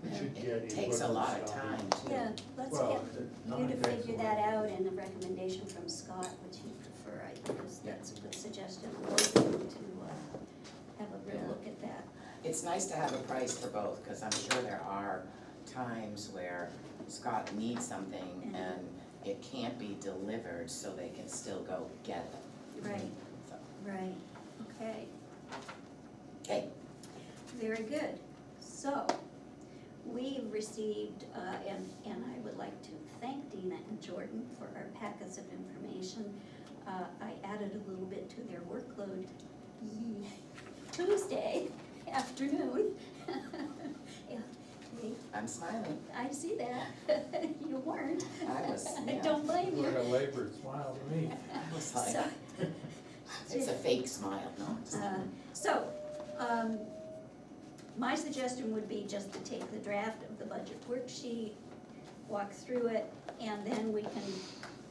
We should get It takes a equipment lot of stuff. time too. Yeah, let's Well, get you to figure that out and a recommendation from Scott, which you prefer, I think that's a good suggestion. Both of you to have a real Yeah. look at that. It's nice to have a price for both, cause I'm sure there are times where Scott needs something and it can't be delivered, so they can still go get it. Right, So, right, okay, okay, very good. So, we received, and I would like to thank Dina and Jordan for our packets of information. I added a little bit to their workload Tuesday afternoon. Yeah, I'm smiling. I see that, you weren't. I was, I yeah. don't blame you. Like a labored smile to me. I was So, like, it's a fake smile, no? It's not. So, my suggestion would be just to take the draft of the budget worksheet, walk through it, and then we can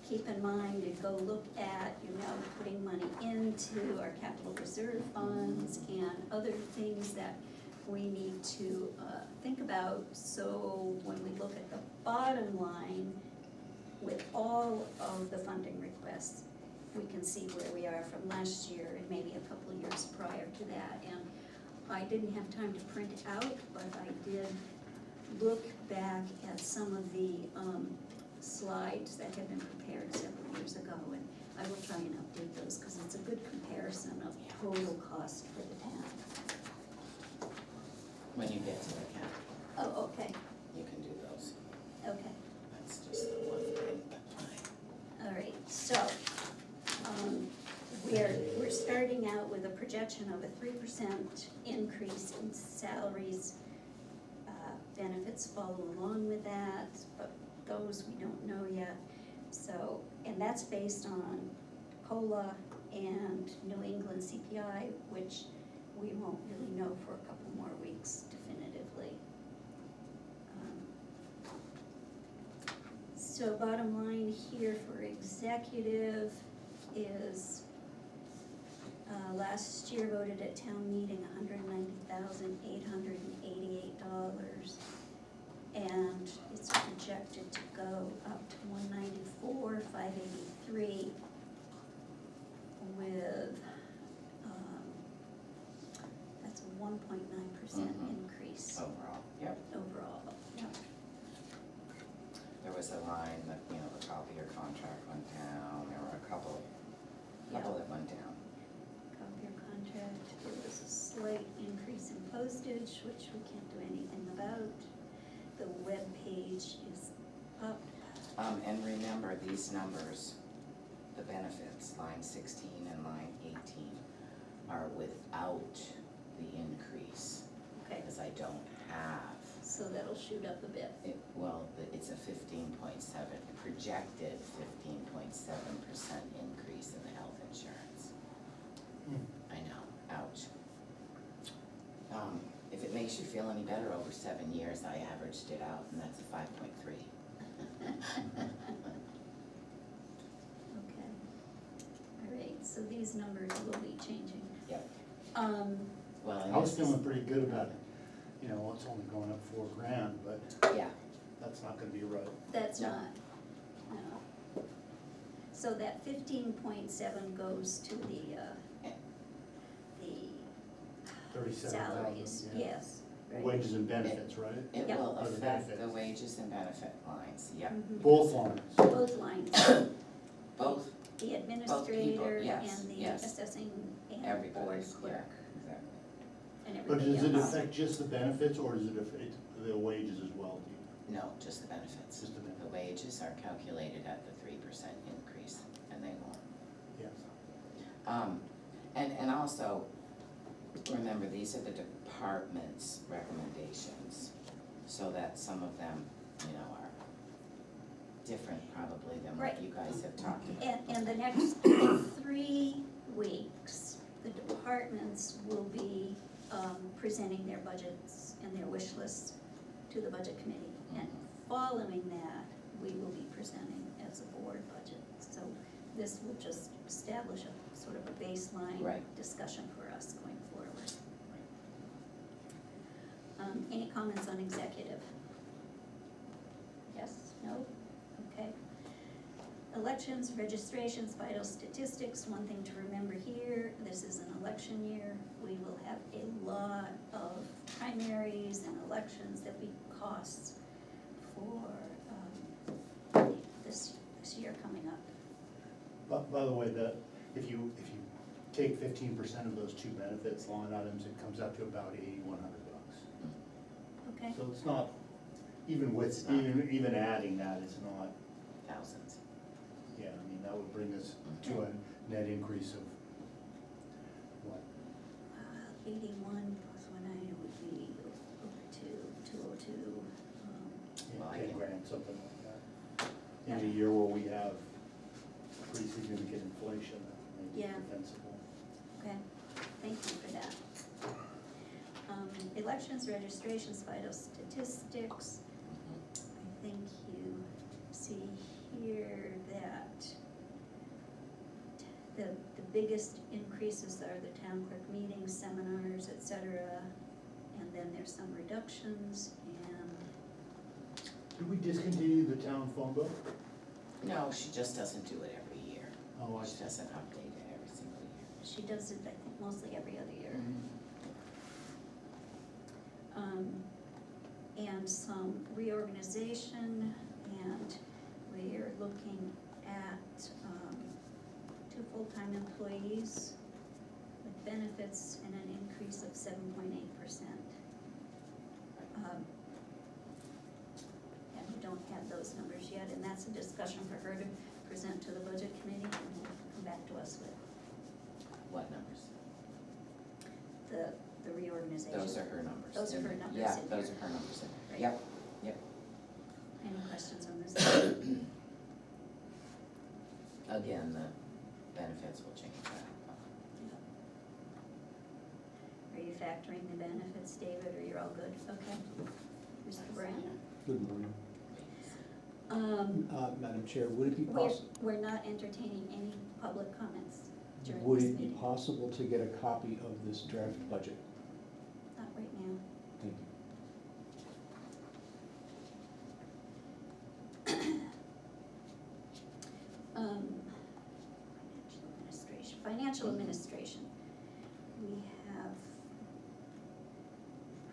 keep in mind and go look at, putting money into our capital reserve funds and other things that we need to think about. So when we look at the bottom line with all of the funding requests, we can see where we are from last year and maybe a couple of years prior to that. And I didn't have time to print it out, but I did look back at some of the slides that had been prepared several years ago, and I will try and update those, because it's a good comparison of total cost for the town. When you get to the cap, Oh, okay, you can do those. okay, That's just the one thing, but fine. all right, so, we're starting out with a projection of a 3% increase in salaries. Benefits follow along with that, but those we don't know yet. So, and that's based on COLA and New England CPI, which we won't really know for a couple more weeks definitively. So bottom line here for executive is, last year voted at town meeting $190,888. And it's projected to go up to $194,583 with, that's a 1.9% increase Overall, yep. overall, yeah. There was a line that, the copier contract went down, there were a couple that went down. Copier contract, there was a slight increase in postage, which we can't do anything about. The web page is up. And remember, these numbers, the benefits, line 16 and line 18, are without the increase, Okay, because I don't have, so that'll shoot up a bit. it's a 15.7, projected 15.7% increase in the health insurance. I know, ouch. If it makes you feel any better, over 7 years, I averaged it out, and that's a 5.3. Okay, all right, so these numbers will be changing. Yep. Well, and I was this is- feeling pretty good about it, it's only going up $4,000, but yeah, that's not gonna be right. That's No. not, no. So that 15.7 goes to the 37,000, salaries, yeah. yes, right. Wages and benefits, right? it Yep. will Or the affect the benefits. wages and benefit lines, yep. Mhm. Both lines. Both lines, Both, the administrator yes, and the yes. assessing and board everybody's, yeah, clerk exactly. and But everybody does it else. affect just the benefits, or does it affect the wages as well? No, just the benefits. Just the benefits. The wages are calculated at the 3% increase, and they won't. Yes. And also, remember, these are the department's recommendations, so that some of them, are different probably than what Right. you guys have talked about. And the next 3 weeks, the departments will be presenting their budgets and their wish lists to the budget committee. And following that, we will be presenting as a board budget. So this will just establish a sort of a baseline Right. discussion for us going forward. Any comments on executive? Yes, no, okay. Elections, registrations, vital statistics, one thing to remember here, this is an election year. We will have a lot of primaries and elections that will be costs for, this year coming up. But by the way, if you take 15% of those two benefits line items, it comes out to about $8,100. Okay, So it's not, even even adding that is not, Thousands. yeah, I mean, that would bring us to a net increase of, what? 81 plus 190 would be over to 202. Well, I 10 can- grand, something like that. In a year where we have pretty significant inflation, that may be Yeah. defensible. Okay, thank you for that. Elections, registrations, vital statistics. I think you see here that the biggest increases are the town clerk meetings, seminars, et cetera. And then there's some reductions and, Did we discontinue the town phone book? No, she just doesn't do it every year. Oh, I She see. doesn't update it every single year. she does it, I think, mostly every other year. And some reorganization, and we are looking at, 2 full-time employees with benefits and an increase of 7.8%. And we don't have those numbers yet, and that's a discussion for her to present to the budget committee, and we'll come back to us with What numbers? the reorganization. Those are her numbers. Those are her numbers Yeah, in those there. are her numbers in Right. there. Yep. Any questions on this? Again, the benefits will change that. Are you factoring the benefits, David, or you're all good? Okay. Mr. Brown? Good morning. Um, Madam Chair, would it be we're not entertaining any public comments during would this it be meeting. possible to get a copy of this draft budget? Not right now. Thank you. Financial administration. We have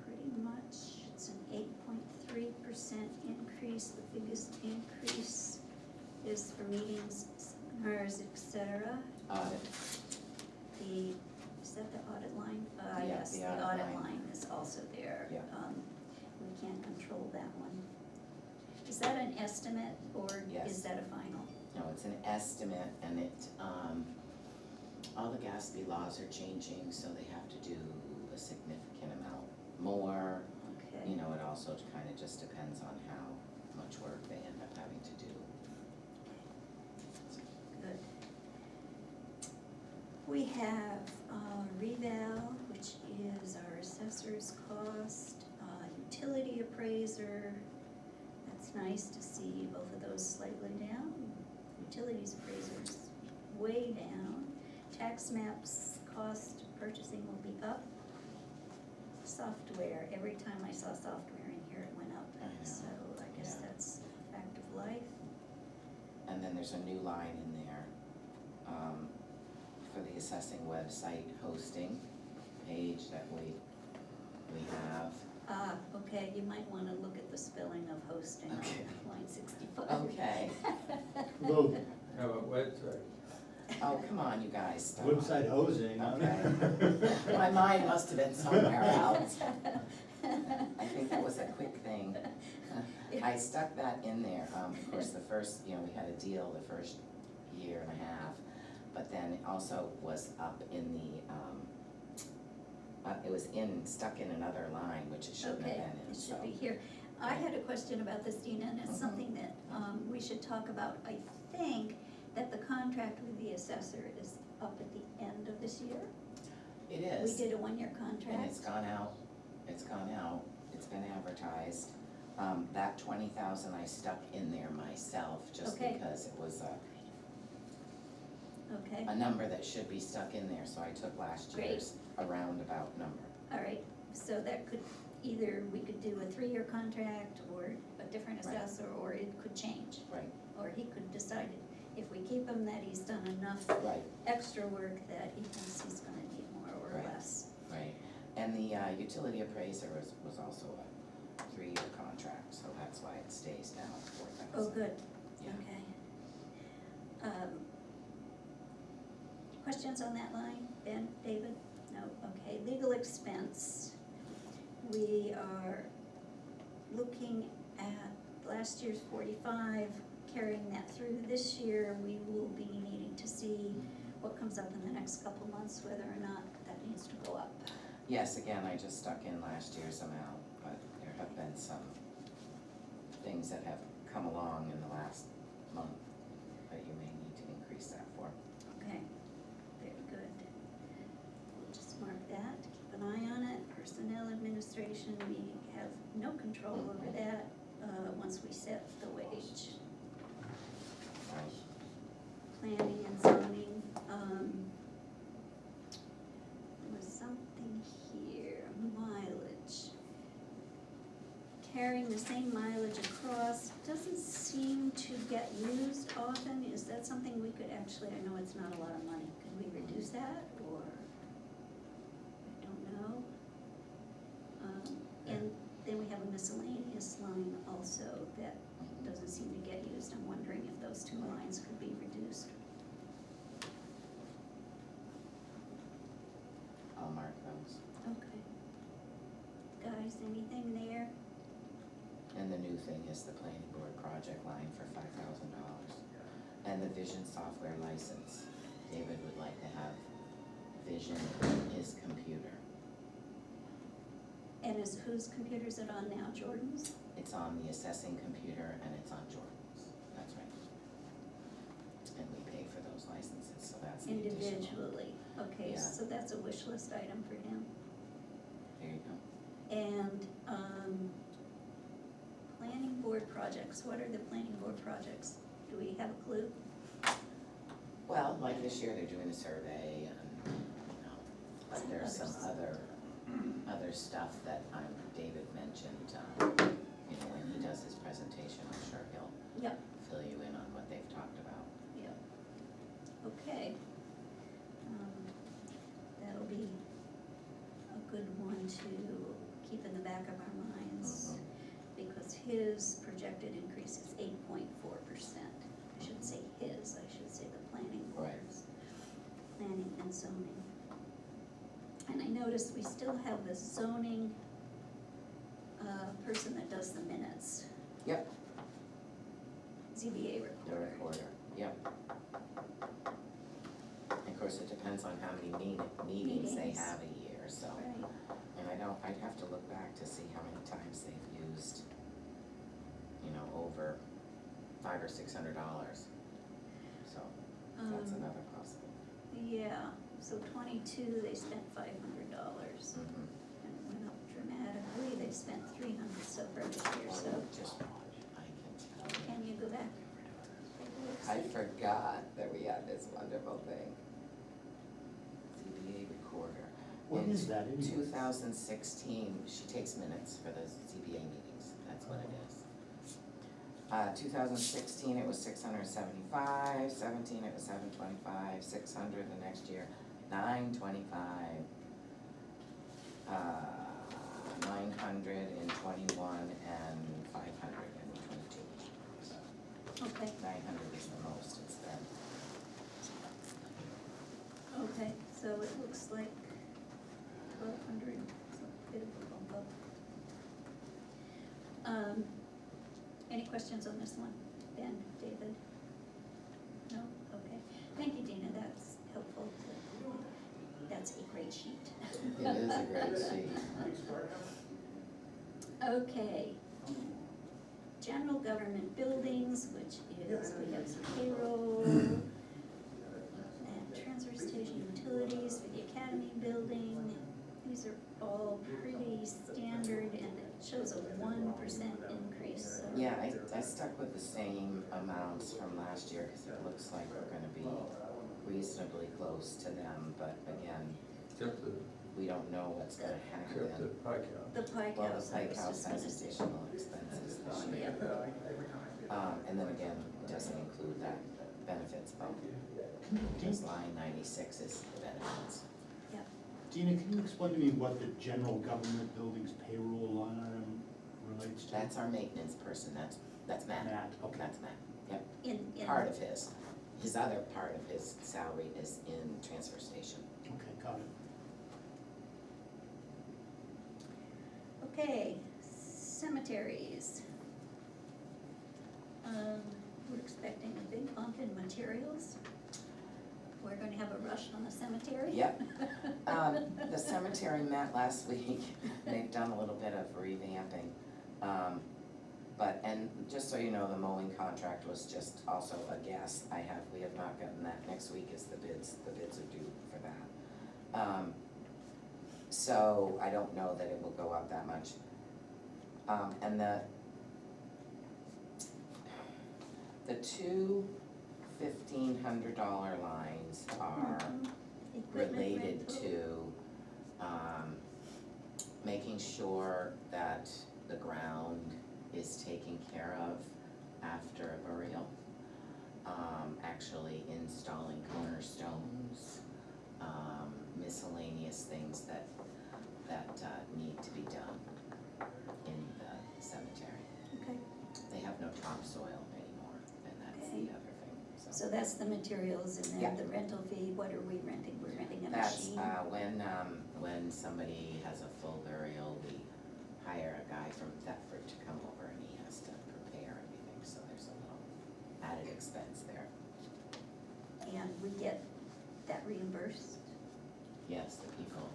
pretty much, it's an 8.3% increase. The biggest increase is for meetings, seminars, et cetera. Audit. Is that the audit line? Yeah, Yes, the the audit audit line. line is also there. Yeah. We can't control that one. Is that an estimate or Yes. is that a final? No, it's an estimate and it, all the Gatsby laws are changing, so they have to do a significant amount more. Okay. You know, it also kind of just depends on how much work they end up having to do. Good. We have reval, which is our assessor's cost, utility appraiser. That's nice to see both of those slightly down. Utilities appraiser's way down. Tax maps cost purchasing will be up. Software, every time I saw software in here, it went up. I know. So I guess Yeah. that's a fact of life. And then there's a new line in there, for the assessing website hosting page that we have. Okay, you might wanna look at the spelling of hosting on Okay. line 65. Okay. Although, Have a website. Oh, come on, you guys, stop. website hosing. Okay. My mind must have been somewhere else. I think that was a quick thing. I stuck that in there, of course, the first, we had a deal the first year and a half, but then it also was up in the, it was stuck in another line, which it shouldn't have Okay, been in, it so. should be here. I had a question about this, Dina, and it's Mhm. something that, we should talk about. I think that the contract with the assessor is up at the end of this year. It We is, did a one-year contract. and it's gone out, it's been advertised. That 20,000 I stuck in there myself, just Okay. because it was Okay, a number that should be stuck in there, so I took last Great. year's a roundabout number. all right, so that could either we could do a 3-year contract or a different Right. assessor, or it could change. Right, Or he could decide if we keep him that he's done enough right, extra work that he thinks he's gonna need more or Right. less. right. And the utility appraiser was also a 3-year contract, so that's why it stays down at 4,000. Oh, good, Yeah. okay. Questions on that line, Ben, David? No, okay, legal expense. We are looking at last year's 45, carrying that through this year. We will be needing to see what comes up in the next couple months, whether or not that needs to go up. Yes, again, I just stuck in last year's amount, but there have been some things that have come along in the last month that you may need to increase that for. Okay, very good. We'll just mark that, keep an eye on it. Personnel administration, we have no control over that, once we set the wage. Right. Planning and zoning, there was something here, mileage. Carrying the same mileage across doesn't seem to get used often. Is that something we could actually, I know it's not a lot of money, could we reduce that, or? I don't know. And then we have a miscellaneous line also that doesn't seem to get used. I'm wondering if those 2 lines could be reduced. I'll mark those. Okay. Guys, anything there? And the new thing is the planning board project line for $5,000. And the vision software license. David would like to have vision in his computer. And whose computer is it on now, Jordan's? It's on the assessing computer and it's on Jordan's, that's right. And we pay for those licenses, so that's the additional. Individually, okay, Yeah. so that's a wish list item for him. There you go. And, planning board projects, what are the planning board projects? Do we have a clue? Well, like this year, they're doing a survey and, you know, but there's some other stuff that David mentioned, you know, when he does his presentation, I'm sure he'll Yep. fill you in on what they've talked about. Yep. Okay. That'll be a good one to keep in the back of our minds, because his projected increase is 8.4%. I shouldn't say his, I should say the planning board's. Planning and zoning. And I noticed we still have the zoning person that does the minutes, Yep, ZBA the recorder. recorder, yep. And of course, it depends on how many meetings they Meetings. have a year, so. Right. And I'd have to look back to see how many times they've used, you know, over $500 or $600. So that's Um, another possibility. Yeah, so 22, they spent $500. Mhm. And it went up dramatically, they spent 300 so far this year, so Just, I can tell you. can you go back? I forgot that we had this wonderful thing. ZBA recorder. What In is that anyway? 2016, she takes minutes for the ZBA meetings, that's what it is. 2016, it was 675, 17, it was 725, 600 the next year, 925, 900 in 21, and 500 in 22. So Okay, 900 is the most it's been. okay, so it looks like 1,200, so a bit of a bump up. Any questions on this one? Ben, David? No? Okay. Thank you, Dina, that's helpful. That's a great sheet. It is a great sheet. Okay. General government buildings, which is, we have some payroll, and transfer station utilities for the academy building. These are all pretty standard, and it shows a 1% increase, so. Yeah, I stuck with the same amounts from last year, cause it looks like we're gonna be reasonably close to them, but again, Except the we don't know what's gonna Except happen. the Pike House. The Pike Well, House, the I Pike was House just has gonna say. additional expenses this year. And then again, it doesn't include that benefits bump, because line 96 is the benefits. Yep. Dina, can you explain to me what the general government buildings payroll line item relates to? That's our maintenance person, that's Matt. Matt, okay. That's Matt, yep, In. part of his. His other part of his salary is in transfer station. Okay, got it. Okay, cemeteries. We're expecting a big bump in materials. We're gonna have a rush on the cemetery. Yep. The cemetery met last week, they've done a little bit of revamping. But, and just so you know, the mowing contract was just also a guess, we have not gotten that, next week is the bids are due for that. So I don't know that it will go up that much. And the two $1,500 lines are Equipment related rental. to, making sure that the ground is taken care of after a burial. Actually installing cornerstones, miscellaneous things that need to be done in the cemetery. Okay, They have no topsoil anymore, and that's Okay. the other thing, so that's the materials, and Yeah. then the rental fee, what are we renting? We're renting a That's, machine? when somebody has a full burial, we hire a guy from Thetford to come over and he has to prepare everything, so there's a little added expense there. And we get that reimbursed? Yes, the people,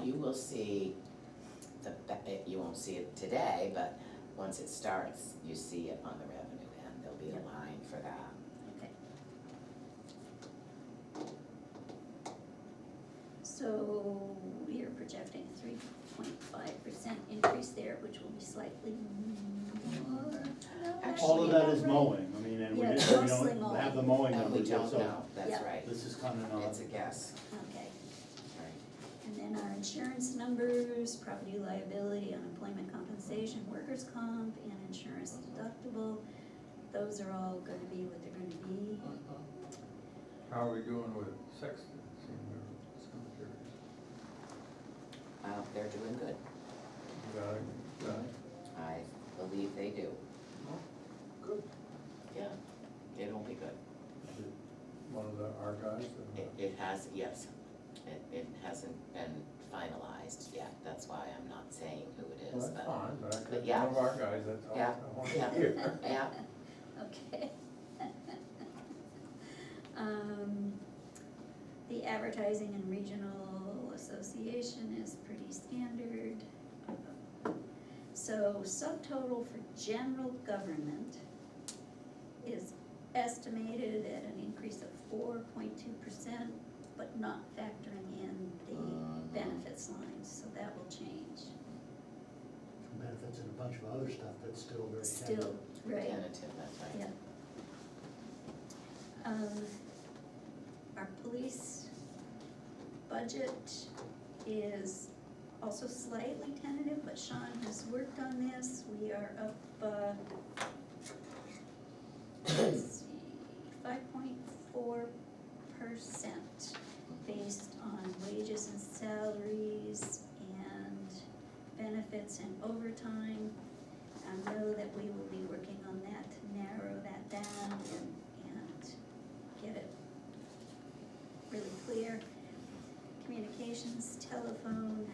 you will see you won't see it today, but once it starts, you see it on the revenue end, there'll be a Yep. line for that. Okay. So we are projecting a 3.5% increase there, which will be slightly more. No, Actually, All of that about is right. mowing, I mean, and we Yeah, didn't, we mostly don't mowing. have the mowing And we numbers yet, don't so know, that's Yeah. right, this is kind of not. it's a guess, Okay, right. and then our insurance numbers, property liability, unemployment compensation, workers' comp, and insurance deductible, those are all gonna be what they're gonna be. How are we doing with Sexton Senior Cemeteries? They're doing good, Got it? I believe they do, Good. yeah, it'll be good. One of our guys? It has, yes, it hasn't been finalized yet, that's why I'm not saying who it Well, is, that's but, fine, but I but could, yeah. one of our guys, that's all Yeah, I want yeah. to hear. yeah, Okay. The advertising and regional association is pretty standard. So subtotal for general government is estimated at an increase of 4.2%, but not factoring in the benefits lines, so that will change. Benefits and a bunch of other stuff that's still very Still, tentative. right, tentative, that's right. yeah. Our police budget is also slightly tentative, but Sean has worked on this. We are up, let's see, 5.4% based on wages and salaries and benefits and overtime. I know that we will be working on that to narrow that down and get it really clear. Communications, telephone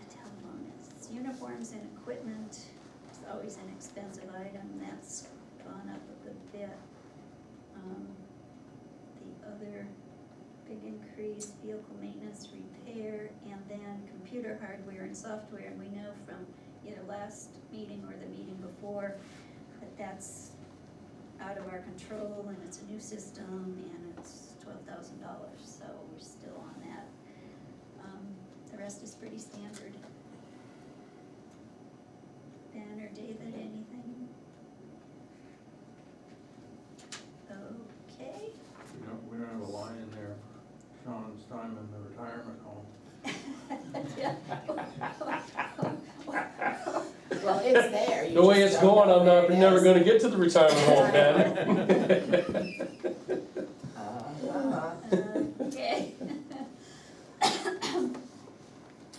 is uniforms and equipment, it's always an expensive item, that's gone up a good bit. The other big increase, vehicle maintenance, repair, and then computer hardware and software, and we know from either last meeting or the meeting before that that's out of our control and it's a new system and it's $12,000, so we're still on that. The rest is pretty standard. Ben or David, anything? Okay. We don't have a line in there for Sean's time in the retirement home. It's there. You The way just it's don't going, know I'm where not, it never is. gonna get to the retirement home, Ben. Uh-huh. Okay.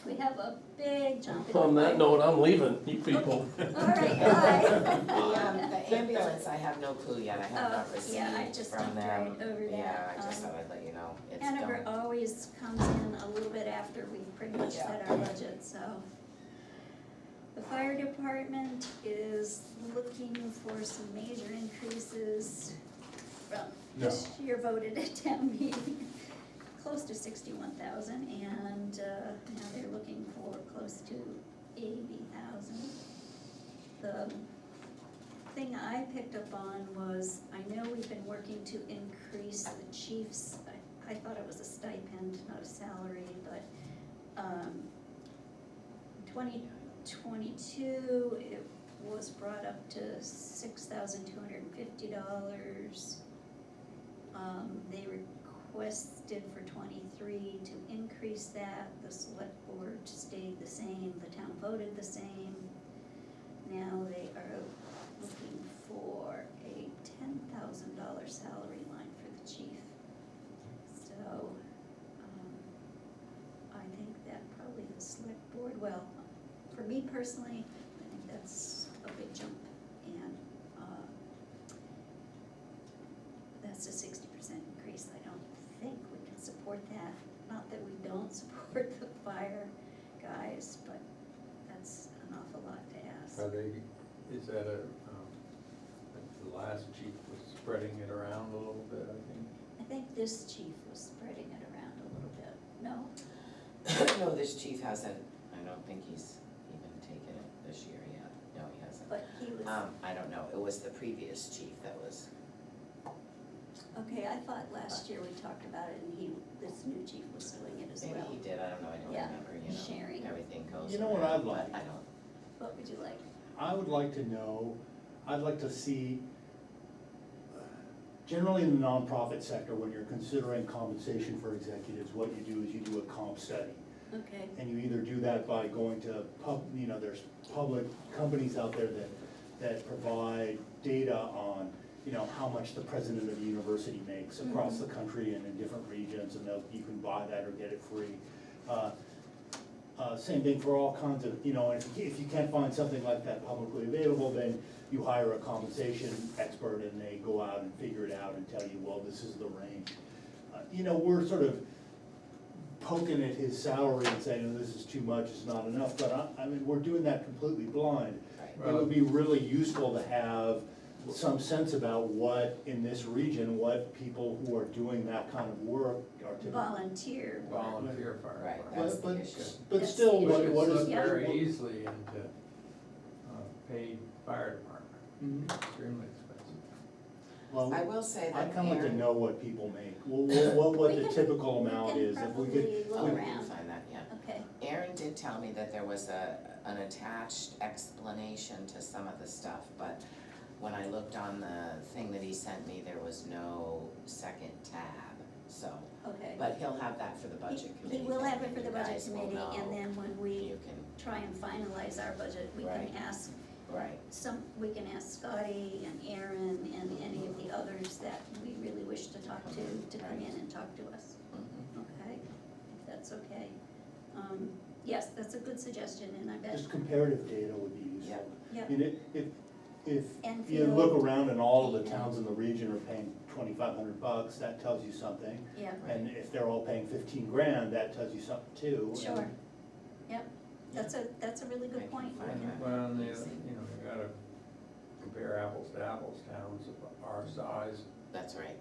We have a big jump in the On that fire. note, I'm leaving, you people. All right, bye. The ambulance, I have no clue yet, I have not Yeah, I received just from jumped them. right over that. Yeah, I just thought I'd let you know, it's Hanover done. always comes in a little bit after we pretty much set our budget, so. The fire department is looking for some major increases from this year voted at town meeting, close to 61,000, and now they're looking for close to 80,000. The thing I picked up on was, I know we've been working to increase the chief's, I thought it was a stipend, not a salary, but, 2022, it was brought up to $6,250. They requested for 23 to increase that, the select board stayed the same, the town voted the same. Now they are looking for a $10,000 salary line for the chief. So, I think that probably the select board, well, for me personally, I think that's a big jump, and, that's a 60% increase. I don't think we can support that, not that we don't support the fire guys, but that's an awful lot to ask. Are they, is that the last chief was spreading it around a little bit, I think? I think this chief was spreading it around a little bit, no? No, this chief hasn't, I don't think he's even taken it this year yet, no, he hasn't. But he was, I don't know, it was the previous chief that was, okay, I thought last year we talked about it and this new chief was doing it as maybe well. he did, I don't know, I don't Yeah, remember, you know, sharing. everything goes You know what around, I'd like? but I don't, What would you like? I would like to know, I'd like to see, generally in the nonprofit sector, when you're considering compensation for executives, what you do is you do a comp study. Okay, And you either do that by going to there's public companies out there that provide data on, how much the president of the university makes across the country and in different regions, and you can buy that or get it free. Same thing for all kinds of, if you can't find something like that publicly available, then you hire a compensation expert and they go out and figure it out and tell you, well, this is the range. We're sort of poking at his salary and saying, oh, this is too much, it's not enough, but I mean, we're doing that completely blind. right. It would be really useful to have some sense about what, in this region, what people who are doing that kind of work are typically. volunteer work. Volunteer fire Right, department. that's But, the issue. but That's still, the what issue. what It is? slips Yeah. very easily into paid fire department, Mhm. extremely expensive. Well, I will say I'd that kinda like to Aaron, know what people make, what We the can- typical we amount can is, if we probably could. look oh, we around. can find that, yeah. Okay, Aaron did tell me that there was an attached explanation to some of the stuff, but when I looked on the thing that he sent me, there was no second tab, so. okay. But he'll have that for the budget He committee. will then, have it and for the you budget guys will committee, and know. then when we You can, try and finalize our budget, we can Right. ask right, we can ask Scotty and Aaron and any of the others that we really wish to talk to come in and talk to us, mhm. okay? If that's okay. Yes, that's a good suggestion, and I bet, Just comparative data would be useful. yeah, I mean, if you Enfield, look around and all of the Eden. towns in the region are paying $2,500, that tells you something. yeah, And if they're all paying 15 grand, that tells you something too. And- sure, yep, that's a really I good can point. find that. Well, and Easy. you gotta compare apples to apples, towns of our size, That's right,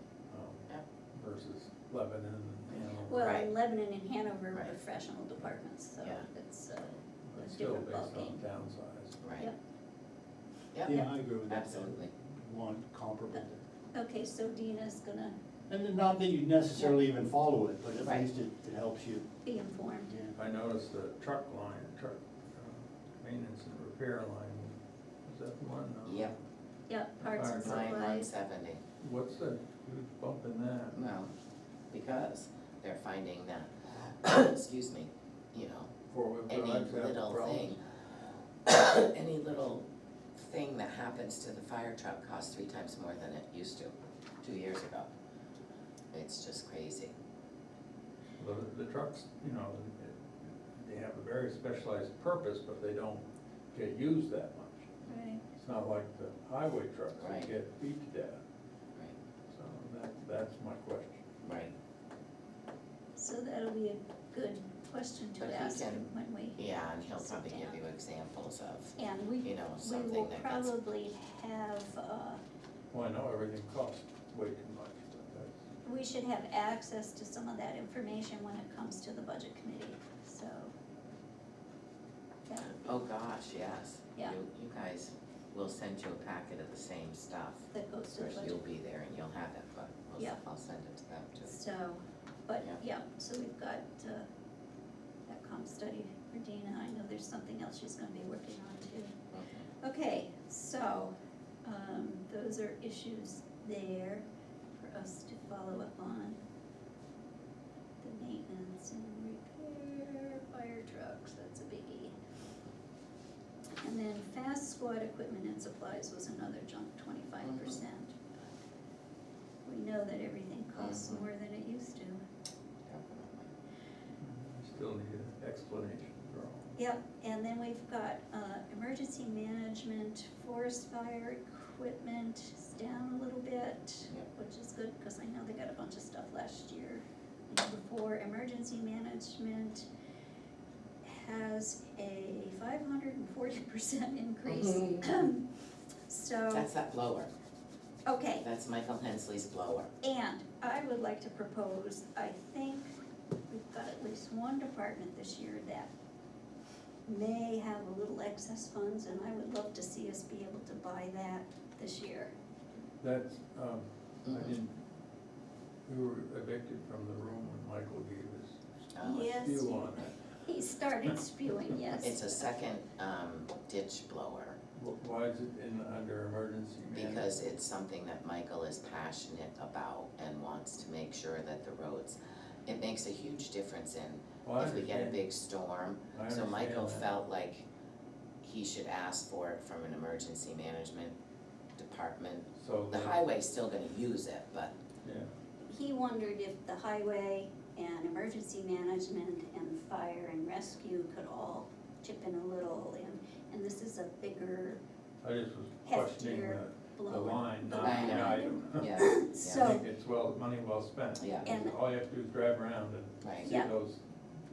Yep. versus Lebanon and Hanover. Well, Right. Lebanon and Hanover are Right. professional departments, so Yeah. it's But a still different based on ballgame. town size. right. Yep. Yep, Yeah, I agree with that. absolutely. Want comparable. Okay, so Dina's gonna And then not that you necessarily even follow it, but at Right. least it helps you. be informed. Yeah. I noticed the truck maintenance and repair line, is that the one? Yep, Yep, parts and Fire line supplies. 170. What's the huge bump in that? Well, because they're finding that, excuse me, Four-wheel any drives have little problems? thing. any little thing that happens to the fire truck costs 3 times more than it used to, 2 years ago. It's just crazy. The trucks, you know, they have a very specialized purpose, but they don't get used that much. Right. It's not like the highway trucks Right. that get beat to death, Right, so that's my question. right. So that'll be a good question But to he ask can- him when we, Yeah, and he'll Sit probably give down. you examples of, and we, you know, we something will that gets. probably have, Well, I know everything costs way too much, but we should have access to some of that information when it comes to the budget committee, so. That would be, Oh, gosh, yes. Yeah. You guys, will send you a packet of the same stuff. that goes Of to the course, budget. you'll be there and you'll have it, but Yeah. I'll send it to them too. So, but, Yeah. yeah, so we've got, that comp study for Dina, I know there's something else she's gonna be working on too. Mhm. Okay, so, those are issues there for us to follow up on. The maintenance and repair, fire trucks, that's a biggie. And then fast squad equipment and supplies was another jump, 25%. We know that everything costs Mhm. more than it used to. Definitely. you still need an explanation for all. Yep, and then we've got, emergency management, forest fire equipment is down a little bit, Yep. which is good, cause I know they got a bunch of stuff last year. And before, emergency management has a 540% increase. So, That's that blower. okay, That's Michael Hensley's blower. and I would like to propose, I think we've got at least one department this year that may have a little excess funds, and I would love to see us be able to buy that this year. That's, I Mhm. didn't, we were evicted from the room when Michael gave his Oh, Yes, view on it. he started spewing, yes. It's a second ditch blower, Why is it in, under emergency management? because it's something that Michael is passionate about and wants to make sure that the roads, it makes a huge difference in Well, I if we get a understand. big storm. I So understand Michael that. felt like he should ask for it from an emergency management department. So, The highway's still gonna use it, but yeah, He wondered if the highway and emergency management and fire and rescue could all chip in a little, and this is a bigger I just was questioning heftier the blower. line, The not line the item. item. yeah, I So, think it's money well spent. Yeah. And- All you have to do is drive around and right. see Yeah. those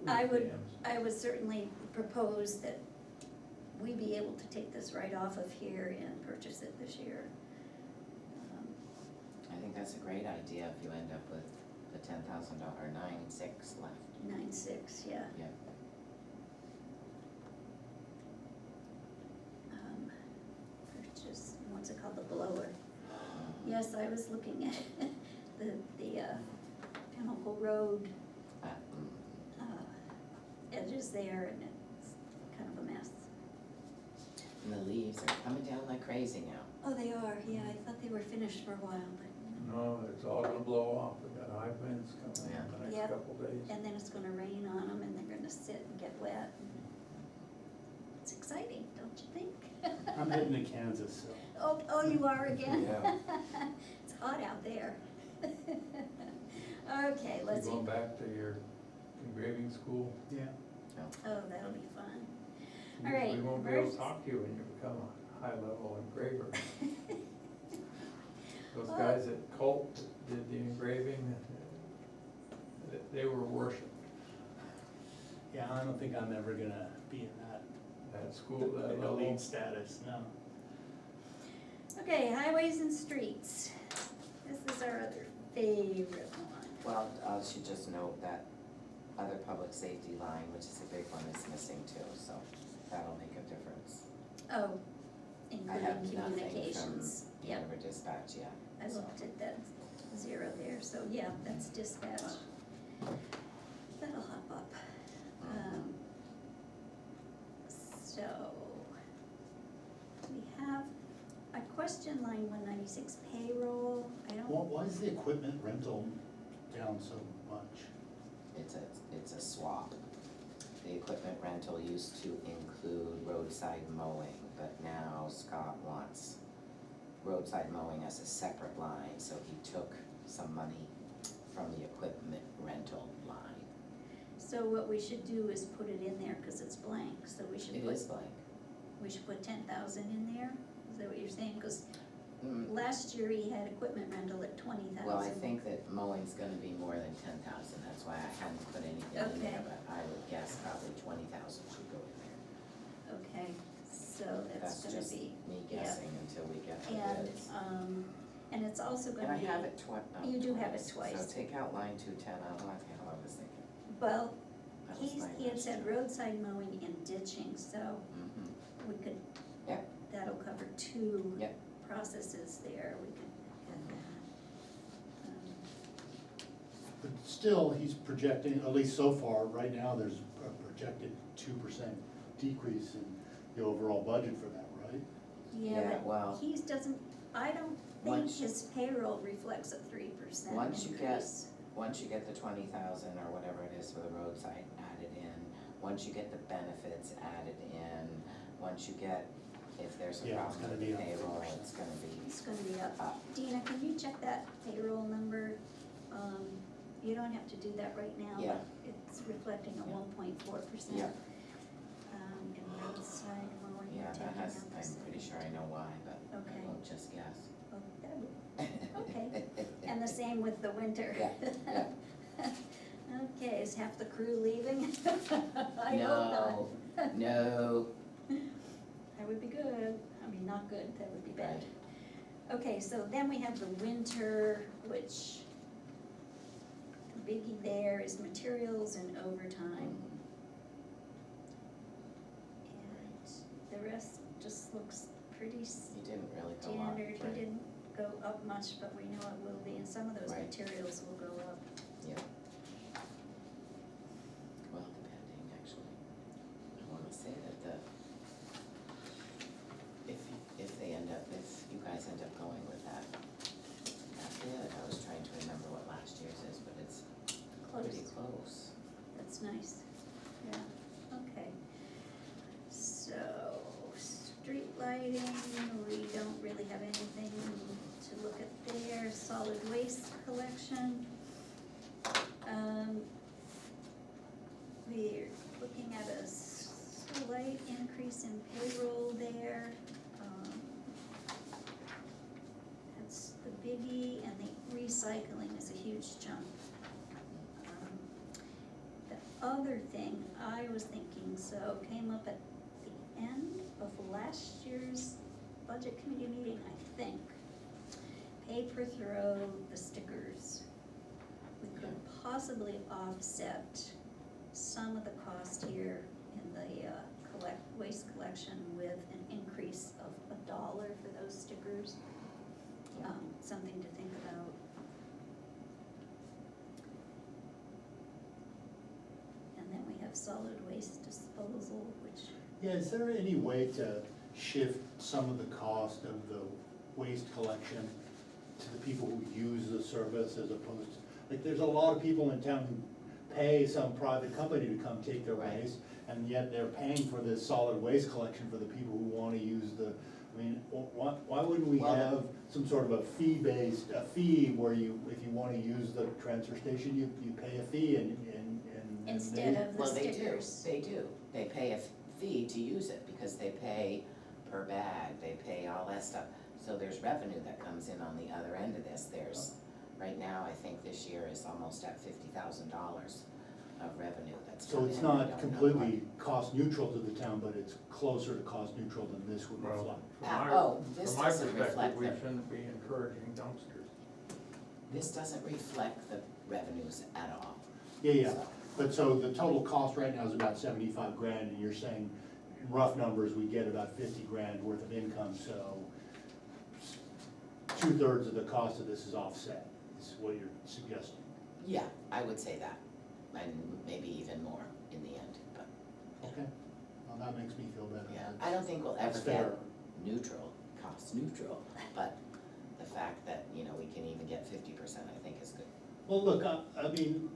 I would- dams. I would certainly propose that we be able to take this right off of here and purchase it this year. I think that's a great idea if you end up with the $10,000, 9,600 left. 9.6, yeah. Yeah. Purchase, what's it called, the blower. Yes, I was looking at the Pinnacle Road Uh, mm. edges there, and it's kind of a mess. And the leaves are coming down like crazy now. Oh, they are, yeah, I thought they were finished for a while, but, No, it's all gonna blow off, we got high winds coming Yeah. in the next Yep. couple days. and then it's gonna rain on them, and they're gonna sit and get wet. It's exciting, don't you think? I'm heading to Kansas, so. Oh, you are again? Yeah. It's hot out there. Okay, You let's see. going back to your engraving school? Yeah. Oh, that'll be fun. We- All right, We won't be able to emergency- talk to you when you become a high-level engraver. Those Oh. guys at Colt that did the engraving, they were worshipped. Yeah, I don't think I'm ever gonna be in That school, that that level. elite status, no. Okay, highways and streets. This is our other favorite one. Well, I should just note that other public safety line, which is a big one, is missing too, so that'll make a difference. Oh, I have including nothing from communications. Yep, Hanover Dispatch yet. I looked at that zero there, so yeah, that's dispatch. That'll hop up. Um, So, we have a question line 196 payroll. I don't, Why is the equipment rental down so much? It's a swap. The equipment rental used to include road roadside mowing, but now Scott wants roadside mowing as a separate line, so he took some money from the equipment rental line. So what we should do is put it in there, cause it's blank, so we should It put, is blank. we should put 10,000 in there? Is that what you're saying? Cause Mm, last year he had equipment rental at 20,000. Well, I think that mowing's gonna be more than 10,000, that's why I hadn't put anything in there, Okay. but I would guess probably 20,000 should go in there. Okay, so that's That's gonna just be, me yeah. guessing until we get the and, bids. and it's also And gonna I be. have it You do have it twice. So take out line 210, I don't know what the hell I was thinking. Well, That was my he had last said year. roadside mowing and ditching, so Mhm. we could, Yep. that'll cover two Yep. processes there, we could get that. But still, he's projecting, at least so far, right now, there's a projected 2% decrease in the overall budget for that, right? Yeah, Yeah, well- but he doesn't, I don't think Once- his payroll reflects a 3% Once you get, increase. once you get the 20,000 or whatever it is for the roadside added in, once you get the benefits added in, once you get, if there's a Yeah, it's problem with gonna the be up payroll, 3%. it's gonna be It's gonna be up. up. Dina, can you check that payroll number? You don't have to do that right now, Yeah. but it's reflecting a Yeah. 1.4%. Yeah. And roadside mowing, Yeah, taking that has, out the I'm pretty sure I know why, but I Okay. won't just guess. Oh, that would- Okay. And the same with the winter. Yeah, Okay, is half the crew leaving? I hope not. No, That would be good, I mean, not good, that would be bad. Right. Okay, so then we have the winter, which the biggie there is materials and overtime. And the rest just looks pretty you didn't really go up, standard, he right? didn't go up much, but we know it will be, and some of those Right. materials will go up. Yeah. Well, depending, actually. I wanna say that if they end up, if you guys end up going with that bid, I was trying to remember what last year's is, but it's pretty close. That's nice, yeah, okay. So, street lighting, we don't really have anything to look at there, solid waste collection. We're looking at a slight increase in payroll there. That's the biggie, and the recycling is a huge chunk. The other thing I was thinking, so came up at the end of last year's budget committee meeting, I think. Pay per throw, the stickers. We could possibly offset some of the cost here in the waste collection with an increase of $1 for those stickers. Something to think about. And then we have solid waste disposal, which, Yeah, is there any way to shift some of the cost of the waste collection to the people who use the service as opposed to, like, there's a lot of people in town who pay some private company to come take their Right. waste, and yet they're paying for this solid waste collection for the people who wanna use the, I mean, why wouldn't we Well, have some sort of a fee where you, if you wanna use the transfer station, you pay a fee and instead of the Well, they do, stickers. they do. They pay a fee to use it because they pay per bag, they pay all that stuff. So there's revenue that comes in on the other end of this. There's, right now, I think this year is almost at $50,000 of revenue that's So coming it's in. I not don't know completely cost neutral to the town, but it's closer to cost neutral than this would Well, reflect. this from my doesn't perspective, reflect we them. shouldn't be encouraging dumpsters. This doesn't reflect the revenues at all. Yeah, So, but so the total cost right now is about 75 grand, and you're saying, in rough numbers, we get about 50 grand worth of income, so 2/3 of the cost of this is offset, is what you're suggesting. Yeah, I would say that, and maybe even more in the end, but, Okay, well, that makes me feel better. yeah. I don't think we'll ever That's get fair. neutral, cost neutral, but the fact that, you know, we can even get 50%, I think is good. Well, look, I mean,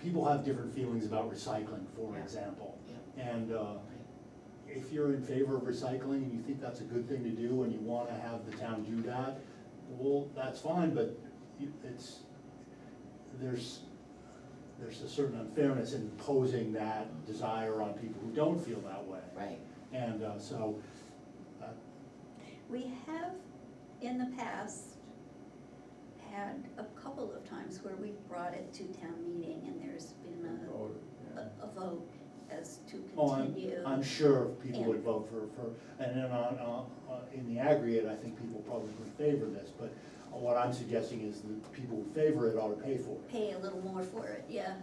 people have different feelings about recycling, for Yeah. example. Yeah. And, Right. if you're in favor of recycling and you think that's a good thing to do and you wanna have the town do that, well, that's fine, but there's a certain unfairness in imposing that desire on people who don't feel that way. Right, And, so, We have, in the past, had a couple of times where we've brought it to town meeting and there's been Voted, yeah. a vote as to oh, continue. I'm sure people would And- vote and then in the aggregate, I think people probably would favor this, but what I'm suggesting is that people who favor it ought to pay for it. Pay a little more for it, yeah,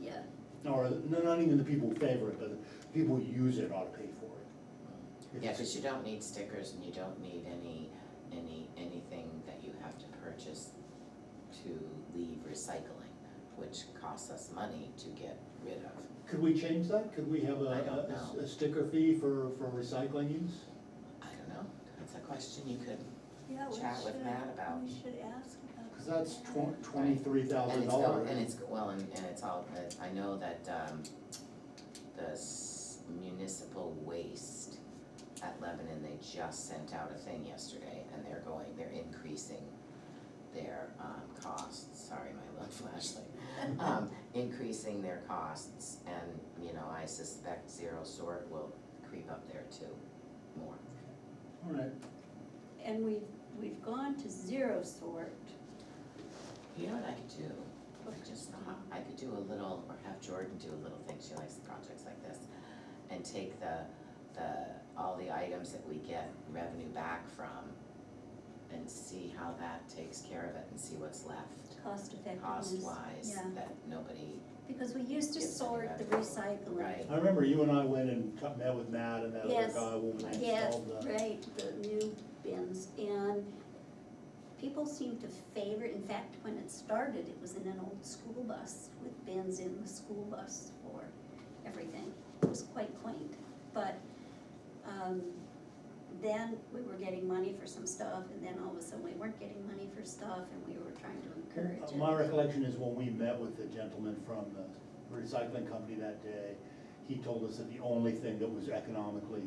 yeah. Or, no, not even the people who favor it, but the people who use it ought to pay for it. If yeah, it's- cause you don't need stickers and you don't need anything that you have to purchase to leave recycling, which costs us money to get rid of. Could we change that? Could we have I don't know. a sticker fee for recycling use? I don't know, that's a question you could, Yeah, we Chat with should- Matt about. We should ask about. Cause that's that. $23,000. and it's going, and it's, well, and it's all, I know that, the municipal waste at Lebanon, they just sent out a thing yesterday, and they're increasing their, costs, sorry, my little flashlight. Increasing their costs, and, you know, I suspect zero sort will creep up there too, more. All right, And we've gone to zero sort. You know what I could do? I could do a little, or have Jordan do a little thing, she likes projects like this, and take all the items that we get revenue back from, and see how that takes care of it, and see what's left, Cost effectiveness. cost-wise, Yeah, that nobody, because we used to Gives any sort the revenue. recycling. Right. I remember you and I went and met with Matt and that other Yes. guy when we Yes, installed the. right, the new bins, and people seem to favor, in fact, when it started, it was in an old school bus with bins in the school bus for everything. It was quite quaint, but, then we were getting money for some stuff, and then all of a sudden we weren't getting money for stuff, and we were trying to encourage it. My recollection is when we met with the gentleman from the recycling company that day, he told us that the only thing that was economically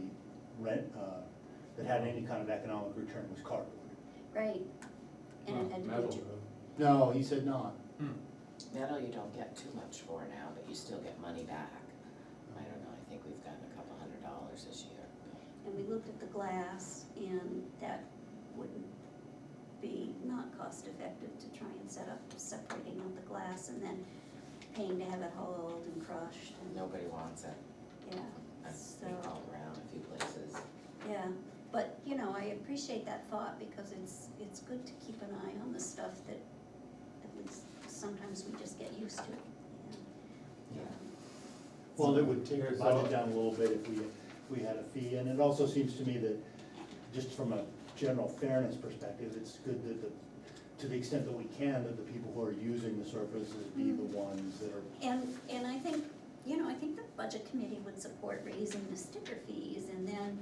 that had any kind of economic return was cardboard. Right, and it had to Metal, be, No, he said not. metal you don't get too much for now, but you still get money back. I don't know, I think we've gotten a couple $100 this year. and we looked at the glass, and that wouldn't be not cost effective to try and set up separating out the glass and then paying to have it hauled and crushed and, Nobody wants it, yeah, I've so, been called around a few places. yeah. But, you know, I appreciate that thought because it's good to keep an eye on the stuff that at least sometimes we just get used to. Yeah. Well, it would take the Here's budget all- down a little bit if we had a fee, and it also seems to me that, just from a general fairness perspective, it's good that to the extent that we can, that the people who are using the surfaces be the ones that are. And I think, you know, I think the budget committee would support raising the sticker fees and then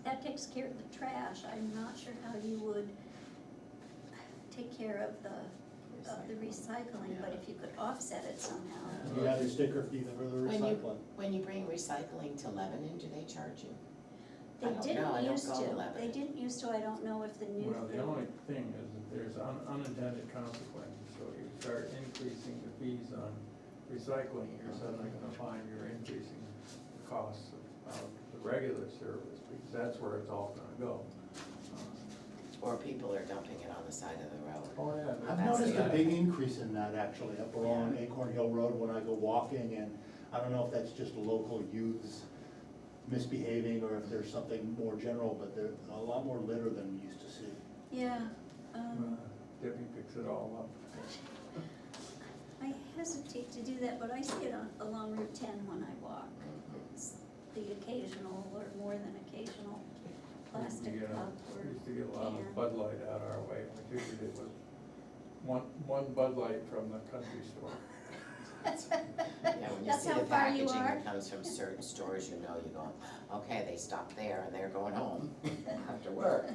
that takes care of the trash. I'm not sure how you would take care of the recycling, but if you could offset it somehow. You have a sticker fee for the recycling. When you bring recycling to Lebanon, do they charge you? They I don't know, I didn't don't used go to to, Lebanon. they didn't used to, I don't know if the new Well, the thing. only thing is that there's unintended consequences, so you start increasing the fees on recycling, you're suddenly gonna find you're increasing the costs of the regular service, because that's where it's all gonna go. Or people are dumping it on the side of the road? Oh, yeah. I've That's noticed the a other big thing. increase in that actually, up along Acorn Hill Road when I go walking, and I don't know if that's just local youths misbehaving or if there's something more general, but there's a lot more litter than we used to see. Yeah, Debbie picks it all up. I hesitate to do that, but I see it along Route 10 when I walk. It's the occasional or more than occasional plastic cup or We used to get a lot can. of Bud Light out our way, and we figured it was one Bud Light from the country store. Yeah, when you That's see how the far you packaging are. that comes from certain stores, you know, you're going, okay, they stopped there and they're going home after work.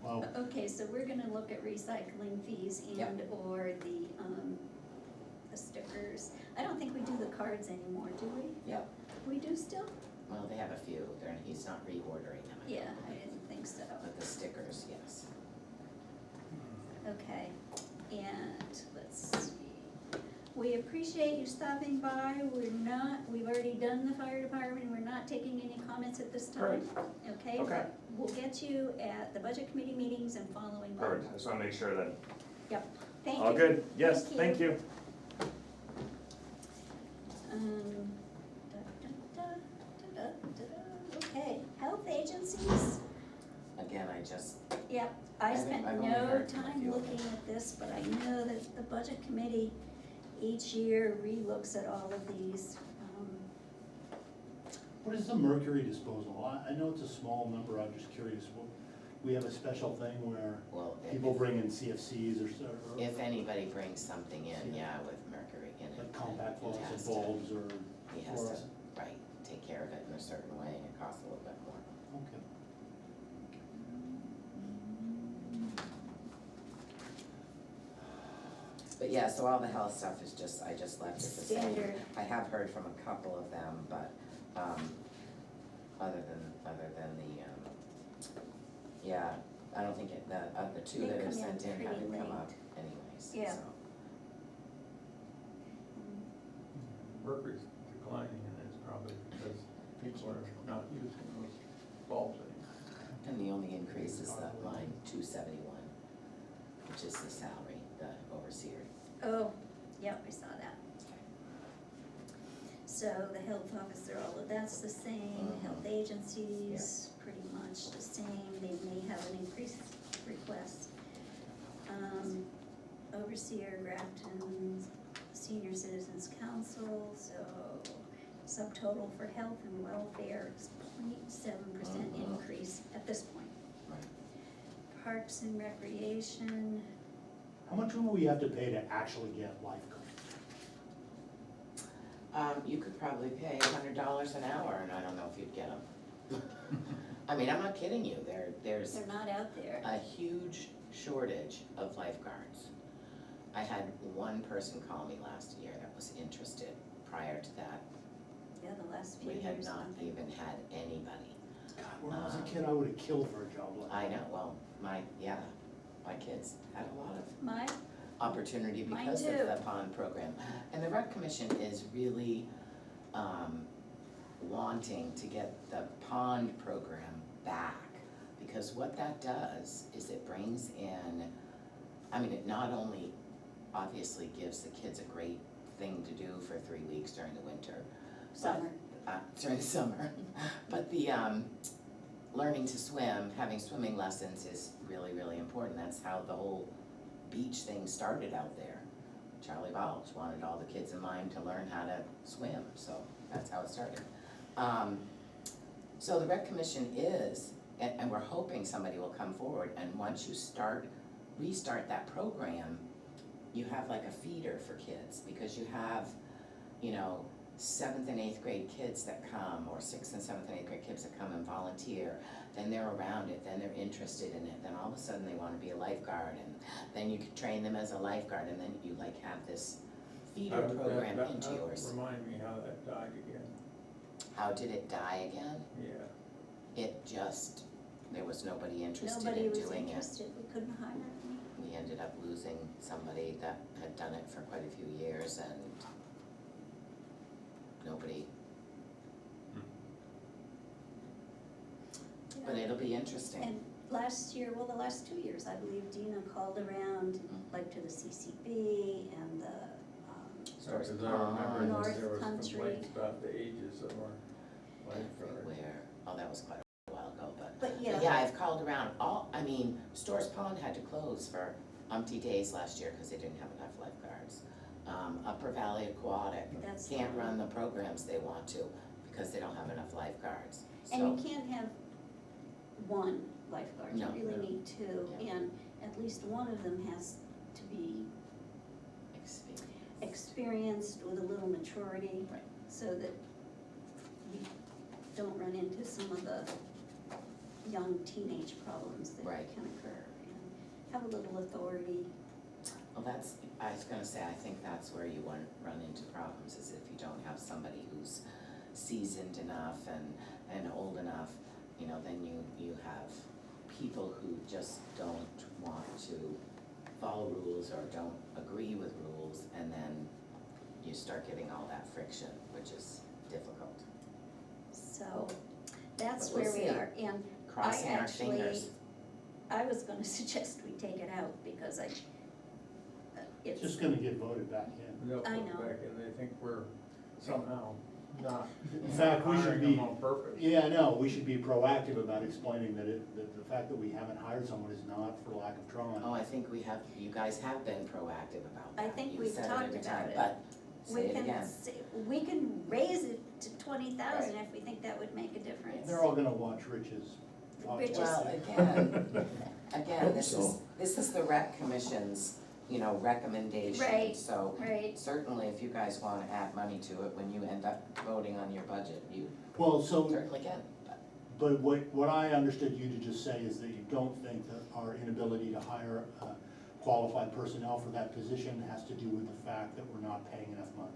Wow. Okay, so we're gonna look at recycling fees Yep. and or the stickers. I don't think we do the cards anymore, do we? Yep, We do still? Well, they have a few, he's not reordering them. I Yeah, don't I believe. didn't think so. But the stickers, yes. Okay, and let's see. We appreciate you stopping by. We've already done the fire department. We're not taking any comments at this time. Okay? Okay. But we'll get you at the budget committee meetings and following them. Perfect, I just wanna make sure that, Yep, thank you. all good, yes, thank you. Um, da, da, da, da, da, da. Okay, health agencies. Again, I just, Yep, I spent I've only no heard from a time few of looking them. at this, but I know that the budget committee each year relooks at all of these. What is the mercury disposal? I know it's a small number, I'm just curious, we have a special thing where well, people bring in CFCs or so, or if anybody brings something in, yeah, with mercury in it. like compact then he faucets, has to- bulbs, or He has to, fluorescent. right, take care of it in a certain way, and it costs a little bit more. Okay. But yeah, so all the health stuff is just, I just left it the same. Standard. I have heard from a couple of them, but, other than the, yeah, I don't think it, the two They that are come in sent in pretty haven't come late. up anyways, so. Yeah. Mercury's declining, and it's probably because people are not using those bulbs anymore. And the only increase is the line 271, which is the salary, the overseer. Oh, yep, I saw that. So the health officer, all of that's the same, health agencies, pretty much the same, they may have an increased request. Overseer Grafton Senior Citizens Council, so subtotal for health and welfare is 0.7% increase at this point. Right. Parks and Recreation, How much will we have to pay to actually get lifeguards? You could probably pay $100 an hour, and I don't know if you'd get them. I mean, I'm not kidding you, there's they're not out there. a huge shortage of lifeguards. I had one person call me last year that was interested. Prior to that, Yeah, the last few we years. had not nothing. even had anybody. God, when I was a kid, I would've killed for a job like that. I know, well, my kids had a lot of My, opportunity Mine because of too. the pond program. And the rec commission is really, wanting to get the pond program back. Because what that does is it brings in, I mean, it not only obviously gives the kids a great thing to do for 3 weeks during the winter. but- Summer. During the summer, but the, learning to swim, having swimming lessons is really, really important. That's how the whole beach thing started out there. Charlie Balch wanted all the kids in Lyme to learn how to swim, so that's how it started. So the rec commission is, and we're hoping somebody will come forward, and once you restart that program, you have like a feeder for kids, because you have, 7th and 8th grade kids that come, or 6th and 7th and 8th grade kids that come and volunteer, then they're around it, then they're interested in it, then all of a sudden they wanna be a lifeguard, and then you could train them as a lifeguard, and then you like have this feeder program into yours. Remind me how that died again. How did it die again? Yeah. It just, there was nobody interested Nobody in was doing it. interested, we couldn't hire them. We ended up losing somebody that had done it for quite a few years, and nobody, but it'll be interesting. And last year, well, the last 2 years, I believe Dina called around, like to the CCB and the, Stores Because I remember North that there was Country. complaints about the ages of our lifeguards. Everywhere, oh, that was quite a while ago, but but yeah. yeah, I've called around Stores Pond had to close for umpty days last year because they didn't have enough lifeguards. Upper Valley Aquatic That's can't the one. run the programs they want to because they don't have enough lifeguards, so. And you can't have one lifeguard, you No. really need two, Yeah. and at least one of them has to be Experience. experienced with a little maturity. Right. So that we don't run into some of the young teenage problems that Right. can occur, and have a little authority. Well, I was gonna say, I think that's where you run into problems, is if you don't have somebody who's seasoned enough and old enough, you know, then you have people who just don't want to follow rules or don't agree with rules, and then you start getting all that friction, which is difficult. So that's But we'll where we see. are, and Crossing our actually- fingers. I was gonna suggest we take it out because It's it's, just gonna get voted back in. They'll put I it know. back in, they think we're somehow not In fact, we should hiring be, them on purpose. yeah, no, we should be proactive about explaining that that the fact that we haven't hired someone is not for lack of trying. Oh, I think you guys have been proactive about that. I think You've we've said talked every about time, it. But we say it can, again. we can raise it to 20,000 if we think that would make a difference. They're all gonna watch Rich's Rich's- podcast. Well, again, this is the rec commission's, you know, recommendation. Right. So Right, certainly if you guys wanna add money to it, when you end up voting on your budget, you Well, so, certainly can. but what I understood you to just say is that you don't think that our inability to hire qualified personnel for that position has to do with the fact that we're not paying enough money.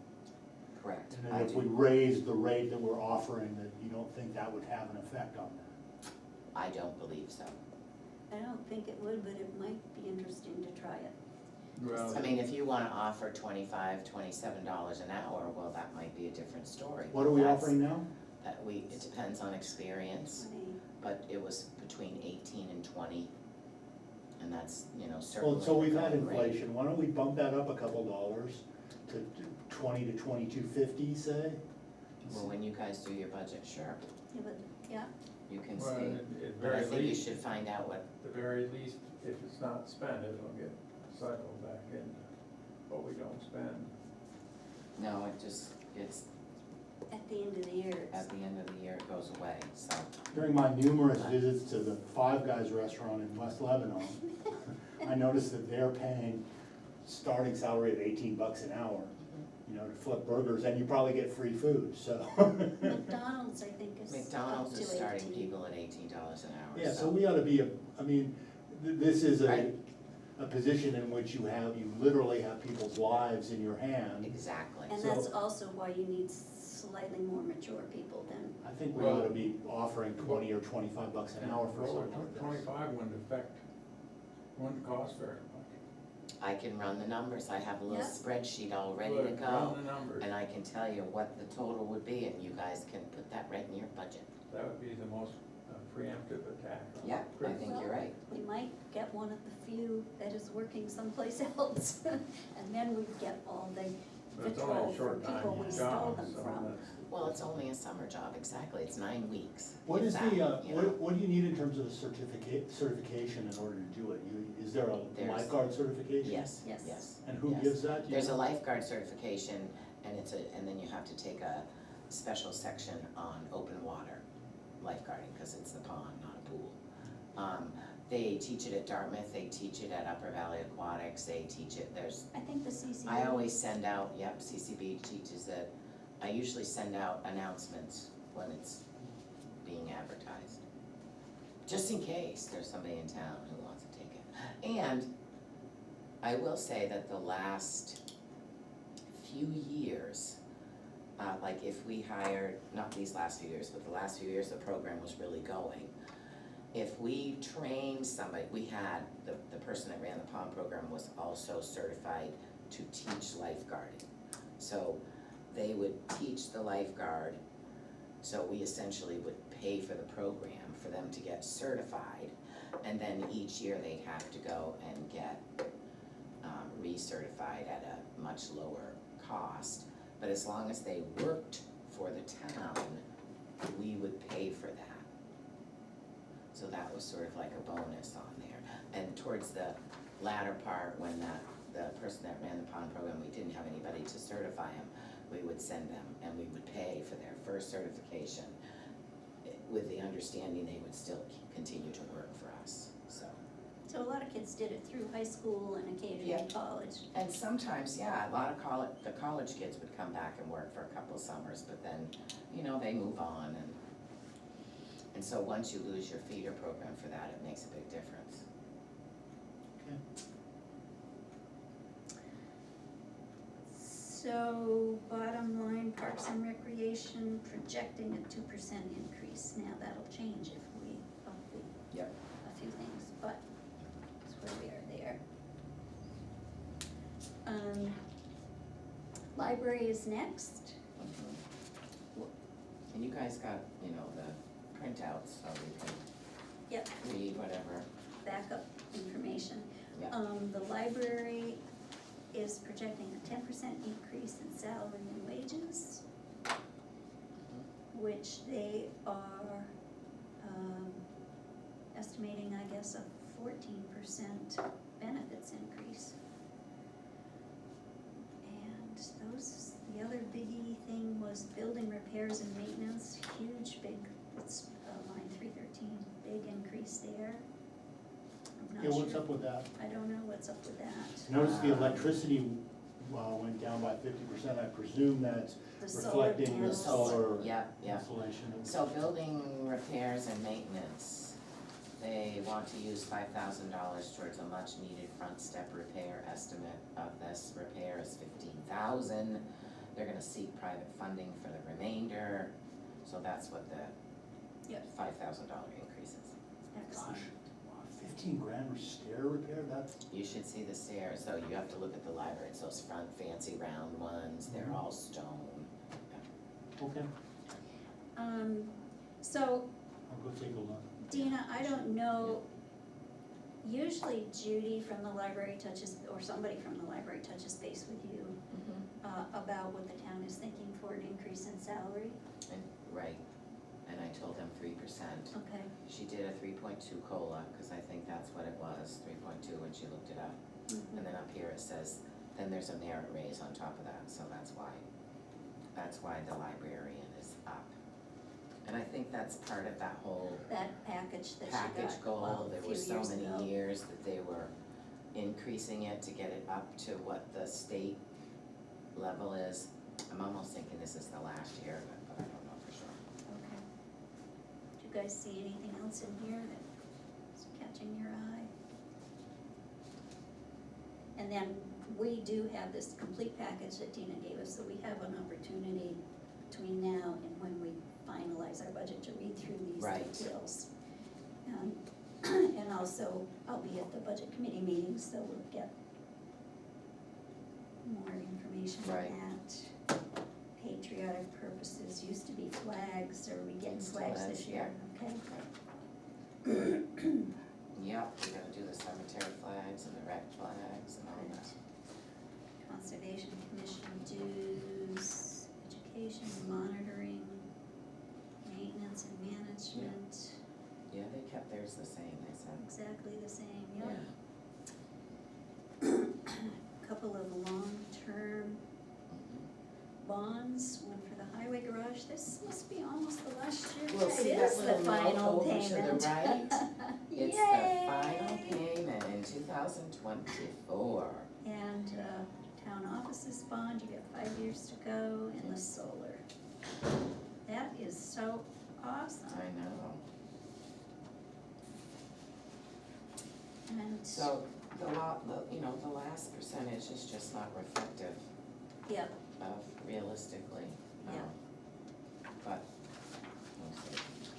Correct. And I then if do. we raise the rate that we're offering, that you don't think that would have an effect on that? I don't believe so. I don't think it would, but it might be interesting to try it. Well, I mean, if you wanna offer $27 an hour, well, that might be a different story. What are we That's- offering now? it depends on experience, 20. but it was between 18 and 20. And that's, you know, certainly. Well, so we've had the going rate. inflation, why don't we bump that up a couple dollars to 20 to 22.50, say? Well, when you guys do your budget, sure, Yeah, but, yeah, you can well, see. at But I very think you least, should find out what, at the very least, if it's not spent, it'll get cycled back into what we don't spend. no, it's, at the end of the year, it's, at the end of the year, it goes away, so. During my numerous visits to the Five Guys restaurant in West Lebanon, I noticed that they're paying starting salary of $18 an hour, you know, to flip burgers, and you probably get free food, so. McDonald's, I think, is up McDonald's to is starting 18. people at $18 an hour, Yeah, so we ought to be, I mean, this is Right. a position in which you literally have people's lives in your hand. Exactly. And So- that's also why you need slightly more mature people than, I think we ought to be offering 20 or $25 an hour for Well, something like this. 25 wouldn't cost very much. I can run the numbers, I have a little Yeah. spreadsheet all ready to Good, go. run the numbers. And I can tell you what the total would be, and you guys can put that right in your budget. That would be the most preemptive attack. on Yeah, I Chris. think you're right. we might get one of the few that is working someplace else. And then we'd get all the But it's only vitriol a from short people time we stole job, them so from. that's. Well, it's only a summer job, exactly, it's 9 weeks. What if is that, the, you know. what do you need in terms of the certification in order to do it? Is there a There's- lifeguard certification? Yes, Yes. yes. And who yes. gives that? Do you There's a know? lifeguard certification, and and then you have to take a special section on open water lifeguarding, because it's the pond, not a pool. They teach it at Dartmouth, they teach it at Upper Valley Aquatics, they teach it, I think the CCD. I always send out, yep, CCB teaches it. I usually send out announcements when it's being advertised, just in case there's somebody in town who wants to take it. And I will say that the last few years, like if we hired, not these last few years, but the last few years, the program was really going. If we trained somebody, we had, the person that ran the pond program was also certified to teach lifeguarding. So they would teach the lifeguard, so we essentially would pay for the program for them to get certified. And then each year they'd have to go and get recertified at a much lower cost. But as long as they worked for the town, we would pay for that. So that was sort of like a bonus on there. And towards the latter part, when the person that ran the pond program, we didn't have anybody to certify them, we would send them and we would pay for their first certification with the understanding they would still continue to work for us, so. So a lot of kids did it through high school and occasionally Yeah. college. And sometimes, yeah, a lot of the college kids would come back and work for a couple summers, but then, you know, they move on and so once you lose your feeder program for that, it makes a big difference. Okay. So, bottom line, Parks and Recreation projecting a 2% increase. Now, that'll change if we up Yep. a few things, but that's where we are there. Library is next. And you guys got, you know, the printouts, so we can Yep, read whatever. backup information. Yeah. The library is projecting a 10% increase in salary and wages, which they are, estimating, I guess, a 14% benefits increase. And the other biggie thing was building repairs and maintenance, huge, big, it's line 313, big increase there. I'm not Yeah, what's sure. up with that? I don't know what's up with that. Notice the electricity, went down by 50%, I presume that's The solar reflecting the panels. solar Yep, yep. insulation. So building repairs and maintenance, they want to use $5,000 towards a much-needed front step repair. Estimate of this repair is $15,000. They're gonna seek private funding for the remainder, so that's what the Yep. $5,000 increase is. Excellent. Gosh, wow, 15 grand for stair repair, that's, You should see the stairs, so you have to look at the library, it's those front fancy round ones, they're all stone. okay, So I'll go take a look. Dina, I don't know, usually Judy from the library touches, or somebody from the library touches base with you about what the town is thinking for an increase in salary. And, right, and I told them 3%. Okay, She did a 3.2 COLA, cause I think that's what it was, 3.2 when she looked it up. mhm, And then up here it says, then there's a merit raise on top of that, so that's why the librarian is up. And I think that's part of that whole that package that she got, package well, goal, a there few were so years many ago. years that they were increasing it to get it up to what the state level is. I'm almost thinking this is the last year of it, but I don't know for sure. Okay. Do you guys see anything else in here that's catching your eye? And then we do have this complete package that Dina gave us, so we have an opportunity between now and when we finalize our budget to read through these Right. details. And also, I'll be at the budget committee meeting, so we'll get more information on Right. that. Patriotic purposes used to be flags, are we getting It still flags is, this year? Okay. Yep, we gotta do the cemetery flags and the rec flags and all that. Conservation Commission dues, education, monitoring, maintenance and management, Yeah, they kept theirs the same, they said. exactly the same, Yeah. Couple of long-term Mhm. bonds, one for the highway garage, this must be almost the last year. Well, see that It is little the note final over to the payment. right? It's the Yay! final payment in 2024. And, town offices bond, you got 5 years to go, and the solar. That is so awesome. I know. And, So the last percentage is just not reflective yep, of realistically. Yeah. But, we'll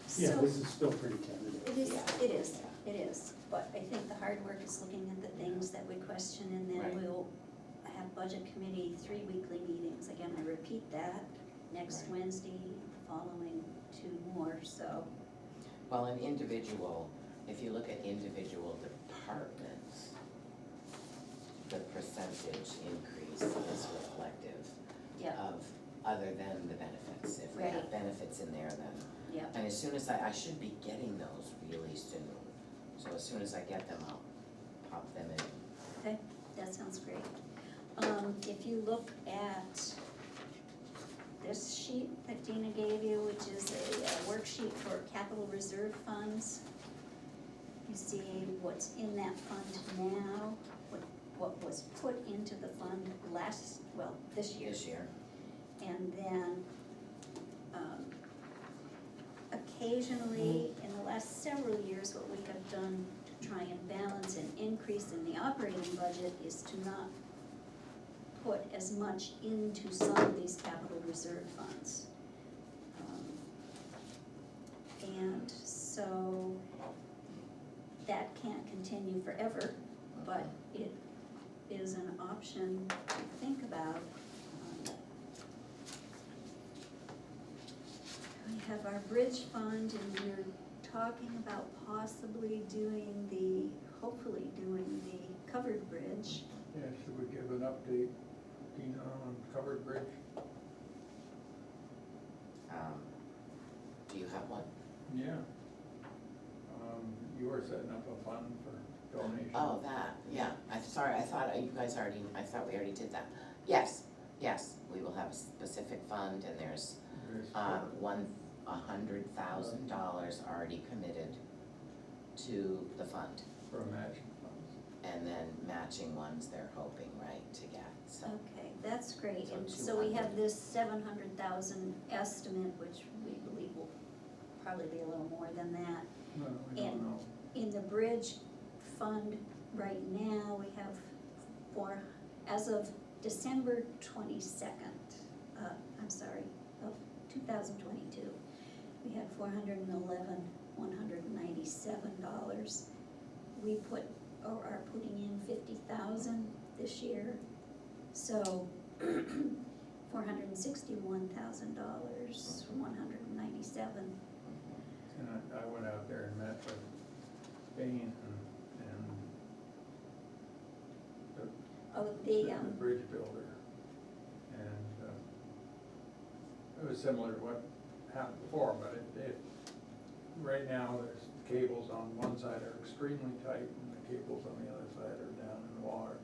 see. Yeah, so, this is still pretty tentative. it is, Yeah. it is, it is, but I think the hard work is looking at the things that we question, and then Right. we'll have budget committee 3 weekly meetings, again, I repeat that, next Right. Wednesday, following 2 more, so, Well, an individual, if you look at individual departments, the percentage increase is reflective yeah, of, other than the benefits. If we have Right. benefits in there, then, yeah, and as soon as I should be getting those really soon. So as soon as I get them, I'll pop them in. okay, that sounds great. If you look at this sheet that Dina gave you, which is a worksheet for capital reserve funds, you see what's in that fund now, what was put into the fund this year. This year, And then, occasionally, in the last several years, what we have done to try and balance an increase in the operating budget is to not put as much into some of these capital reserve funds. And so that can't continue forever, but it is an option to think about. We have our bridge fund, and we're talking about possibly hopefully doing the covered bridge. Yeah, should we give an update, Dina, on covered bridge? Do you have one? Yeah. You were setting up a fund for donation. Oh, that, yeah, I thought we already did that. Yes, we will have a specific fund, and there's, There's- $100,000 already committed to the fund, For matching funds. and then matching ones they're hoping, right, to get, so. Okay, that's great, So and so we 200. have this 700,000 estimate, which we believe will probably be a little more than that. No, we don't And- know. In the bridge fund right now, we have as of December 22nd, of 2022, we had $411,197. We are putting in 50,000 this year, so $461,000, 197. And I went out there and met with Bain and Oh, the bridge builder. And it was similar to what happened before, but right now, there's cables on one side are extremely tight, and the cables on the other side are down in the water.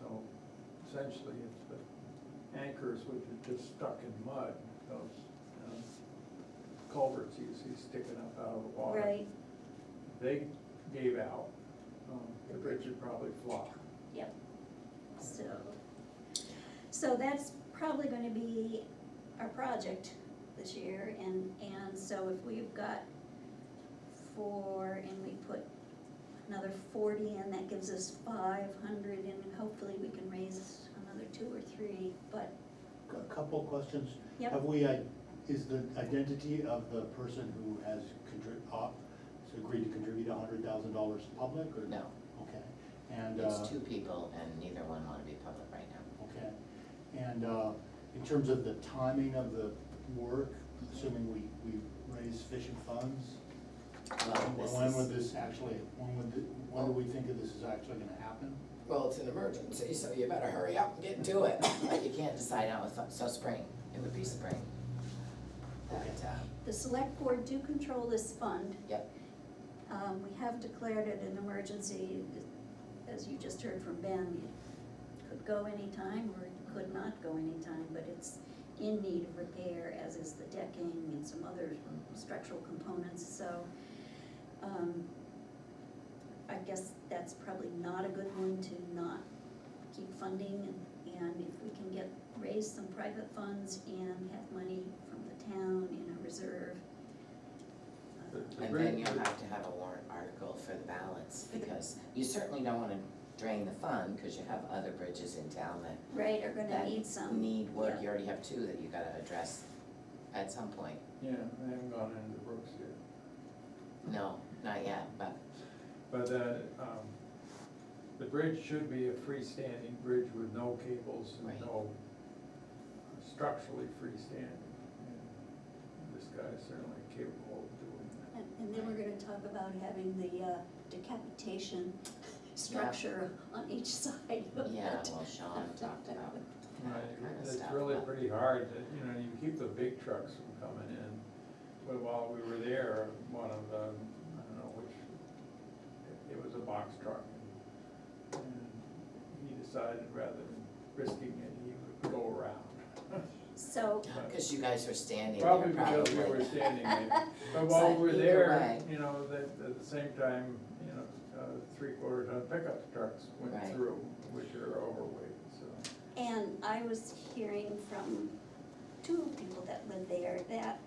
So essentially, it's the anchors which are just stuck in mud, those culverts you see sticking up out of the water. Right, They gave out, the bridge would probably flop. yep. So that's probably gonna be our project this year, and so if we've got and we put another 40 in, that gives us 500, and hopefully we can raise another 2 or 3, but, A couple of questions. Yep. Have we, is the identity of the person who has agreed to contribute $100,000 public, or? No, Okay, and, it's two people, and neither one wanna be public right now. okay, and, in terms of the timing of the work, assuming we raise sufficient funds, Well, this when is- would this actually, when do we think of this is actually gonna happen? Well, it's an emergency, so you better hurry up and get to it. But you can't decide now, so spring, it would be spring. Okay. the select board do control this fund. Yep, We have declared it an emergency, as you just heard from Ben, it could go anytime or it could not go anytime, but it's in need of repair, as is the decking and some other structural components, so, I guess that's probably not a good one to not keep funding, and if we can raise some private funds and have money from the town in a reserve. The and bridge- then you'll have to have a warrant article for the balance, because you certainly don't wanna drain the fund, cause you have other bridges in town Right, are gonna that need some. need work, yeah. you already have 2 that you gotta address at some point. Yeah, I haven't gone into Brooks yet. No, not yet, but, But the bridge should be a freestanding bridge with no cables and Right. no structurally freestanding. And this guy's certainly capable of doing that. And then we're gonna talk about having the decapitation structure on each side of it. yeah, well, Sean talked about Right, that kind of it's stuff. really but- pretty hard to, you keep the big trucks from coming in. But while we were there, one of the, I don't know which, it was a box truck. And he decided rather than risking it, he would go around. So, Cause you guys were standing there Probably probably. because we were standing there. But while we were Either there, way. at the same time, 3/4 ton pickup trucks went Right. through, which are overweight, so. and I was hearing from 2 people that live there that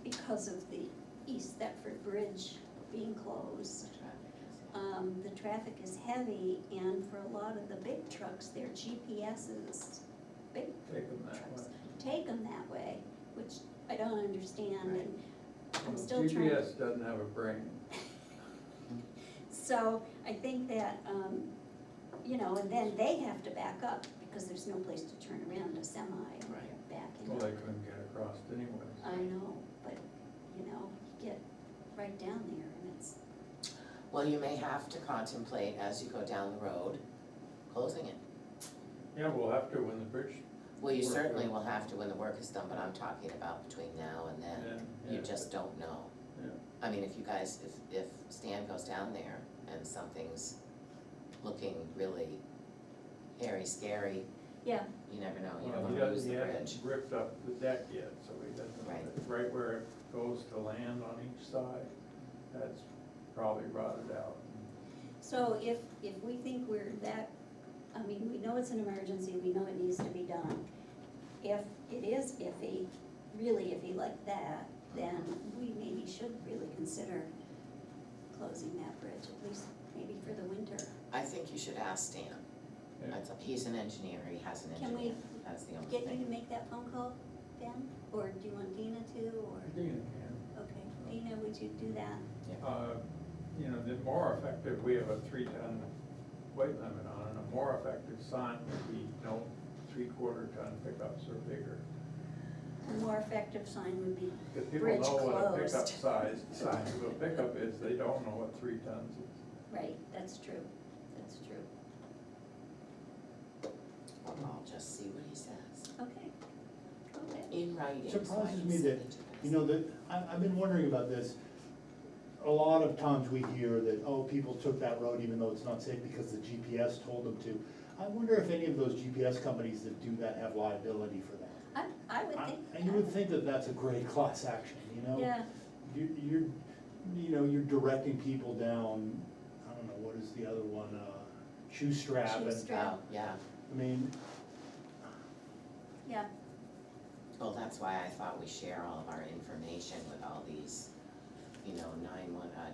because of the East Thetford Bridge being closed, the traffic is heavy, and for a lot of the big trucks, their GPSs, big Take them that trucks, way. take them that way, which I don't understand, Right. and I'm Well, still trying. GPS doesn't have a brain. So I think that, you know, and then they have to back up, because there's no place to turn around a semi, and they're Right. backing Well, up. they couldn't get across anyways. I know, but, you know, you get right down there and it's, Well, you may have to contemplate as you go down the road, closing it. Yeah, we'll have to when the bridge, Well, you Work certainly will. will have to when the work is done, but I'm talking about between now and then. Yeah, You yeah. just don't know. yeah. I mean, if you guys, if Stan goes down there and something's looking really hairy, scary, yeah, you never know, you Well, don't he wanna lose doesn't, the he bridge. hasn't ripped up the deck yet, so he doesn't, Right. right where it goes to land on each side, that's probably rotted out. so if we think we're that, I mean, we know it's an emergency, we know it needs to be done. If it is iffy, really iffy like that, then we maybe should really consider closing that bridge, at least maybe for the winter. I think you should ask Stan. Yeah. He's an engineer, he has an Can we engineer, that's the only Get you to thing. make that phone call, Ben, or do you want Dina to, or, Dina can. okay, Dina, would you do that? You know, the more effective, we have a 3-ton weight limit on it, a more effective sign would be no 3/4 ton pickups or bigger. A more effective sign would be Because people bridge know what a pickup closed. size of a pickup is, they don't know what 3 tons is. Right, that's true, that's true. Well, I'll just see what he says, Okay, okay. in writing, so I Surprises can me send that, it to you guys. know, that, I've been wondering about this. A lot of times we hear that, oh, people took that road even though it's not safe because the GPS told them to. I wonder if any of those GPS companies that do that have liability for that. I would think. And you would think that that's a great class action, you know? Yeah, You're directing people down, I don't know, what is the other one, shoe strap Shoe and, strap. Oh, yeah, I mean, yeah, well, that's why I thought we share all of our information with all these, you know,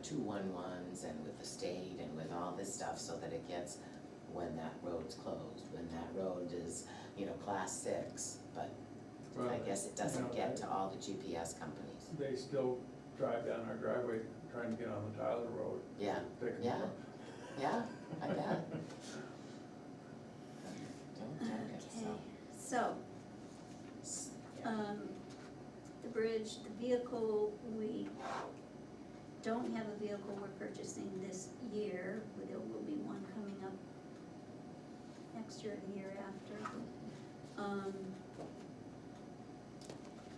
211s and with the state and with all this stuff, so that it gets when that road's closed, when that road is, you know, class 6, but I Well, guess it you doesn't know, get to all the GPS companies. They still drive down our driveway trying to get on the Tyler Road. Yeah, They can yeah. go. Yeah, I bet. Don't get okay, so. so, the bridge, the vehicle, we don't have a vehicle we're purchasing this year, but there will be one coming up next year, the year after.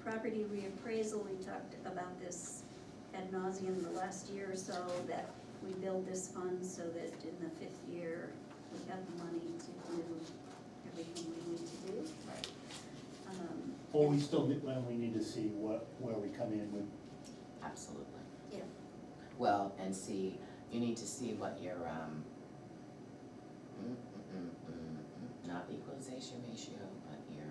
Property reappraisal, we talked about this ad nauseum the last year or so, that we build this fund so that in the 5th year, we have the money to do everything we need to do. Right. well, we still, we need to see where we come in with, Absolutely. Yeah, Well, and see, you need to see what your, not equalization ratio, but your,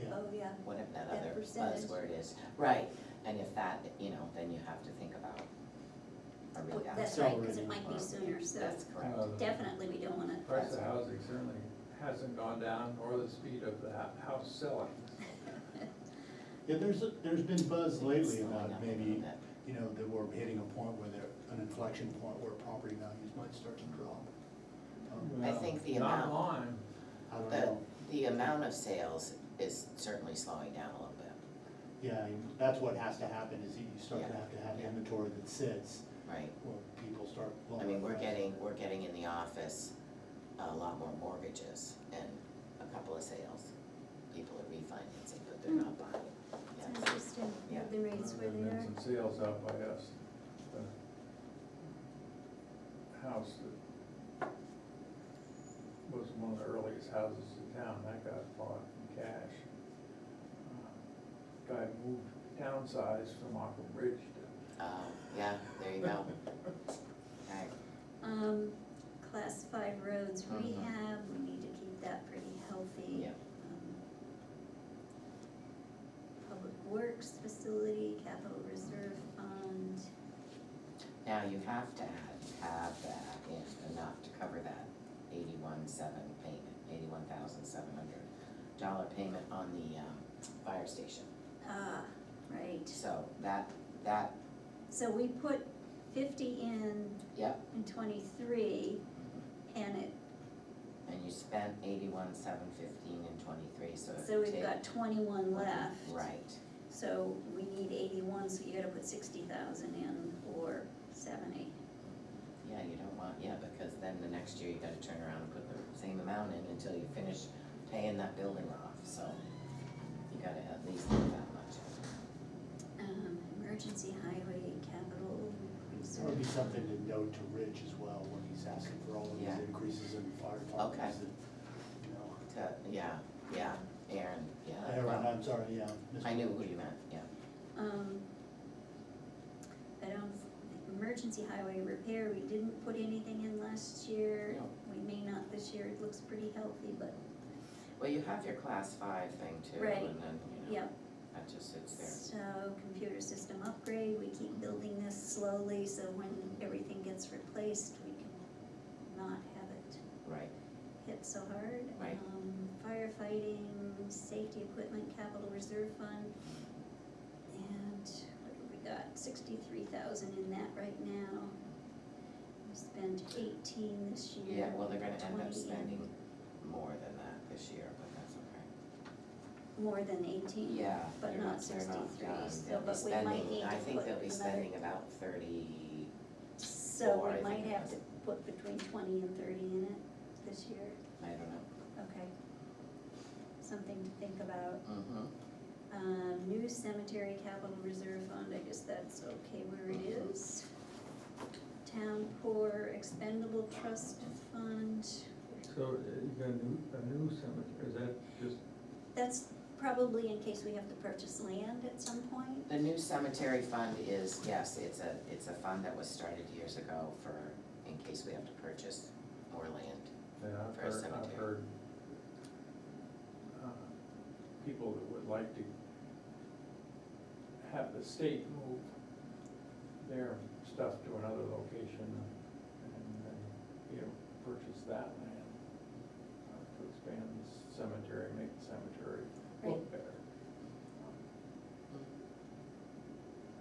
yeah. oh, yeah, whatever that That other percentage. buzzword is. Right, and if that, you know, then you have to think about a real down. that's right, cause it Accelerating. might be sooner, so That's correct. definitely we don't wanna. Price of housing certainly hasn't gone down, nor the speed of the house selling. Yeah, there's been buzz lately Slowing about up a maybe, little bit. you know, that we're hitting a point where an inflection point where property values might start to drop. I think the Not amount- Lyme. I don't The, know, the amount of sales is certainly slowing down a little bit, yeah, that's what has to happen, is you start to Yeah. have Yeah. inventory that sits, right? where people start I lowering mean, we're prices. getting in the office a lot more mortgages and a couple of sales. People are refinancing, but they're not buying. It's Yeah. interesting, Yeah. the rates where There've they been are. some sales out by us. The house that was one of the earliest houses in town, that got bought in cash. Guy moved, downsized from Aqua Bridge to. Yeah, there you go. Right, Class 5 roads Mhm. rehab, we need to keep that pretty healthy. yeah, Public Works facility, capital reserve fund, now you have to add have that in, enough to cover that $81,700 payment on the, fire station. Ah, right. So that, So we put 50 in yep, 23, and it, and you spent 81,715 in 23, so if so you we've take. got 21 left. Right, So we need 81, so you gotta put 60,000 in for 70. yeah, you don't want, yeah, because then the next year you gotta turn around and put the same amount in until you finish paying that building off, so you gotta at least do that much. Emergency highway capital That would be reserve. something to note to Rich as well, when he's asking for all of these Yeah. increases in fire Okay. departments, that, you know. Yeah, Aaron, yeah. Aaron, well, I'm sorry, yeah. I knew who you meant, yeah. I don't, emergency highway repair, we didn't put anything in last year. No. We may not this year, it looks pretty healthy, but, Well, you have your class 5 thing too, Right. and then, you know, yep. that just sits there. So, computer system upgrade, we keep building this slowly, so when everything gets replaced, we can not have it Right, hit so hard. Right. Firefighting, safety equipment, capital reserve fund, and what have we got, 63,000 in that right now. We spent 18 this year. yeah, well, they're gonna end 20 up in- spending more than that this year, but that's okay. More than 18? Yeah, But they're not they're 63, done. so, They'll be but we might spending, need to I think put they'll be another- spending about 30, So Four, I we might think it have was. to put between 20 and 30 in it this year, I don't know. okay. Something to think about. Mm-hmm, New cemetery capital reserve fund, I guess that's okay where it is. Town poor expendable trust fund, So you got a new cemetery, is that just, that's probably in case we have to purchase land at some point. the new cemetery fund is, yes, it's a fund that was started years ago for, in case we have to purchase more land. yeah, For a I've cemetery. heard people that would like to have the state move their stuff to another location and then, you know, purchase that land to expand the cemetery, make the cemetery look better.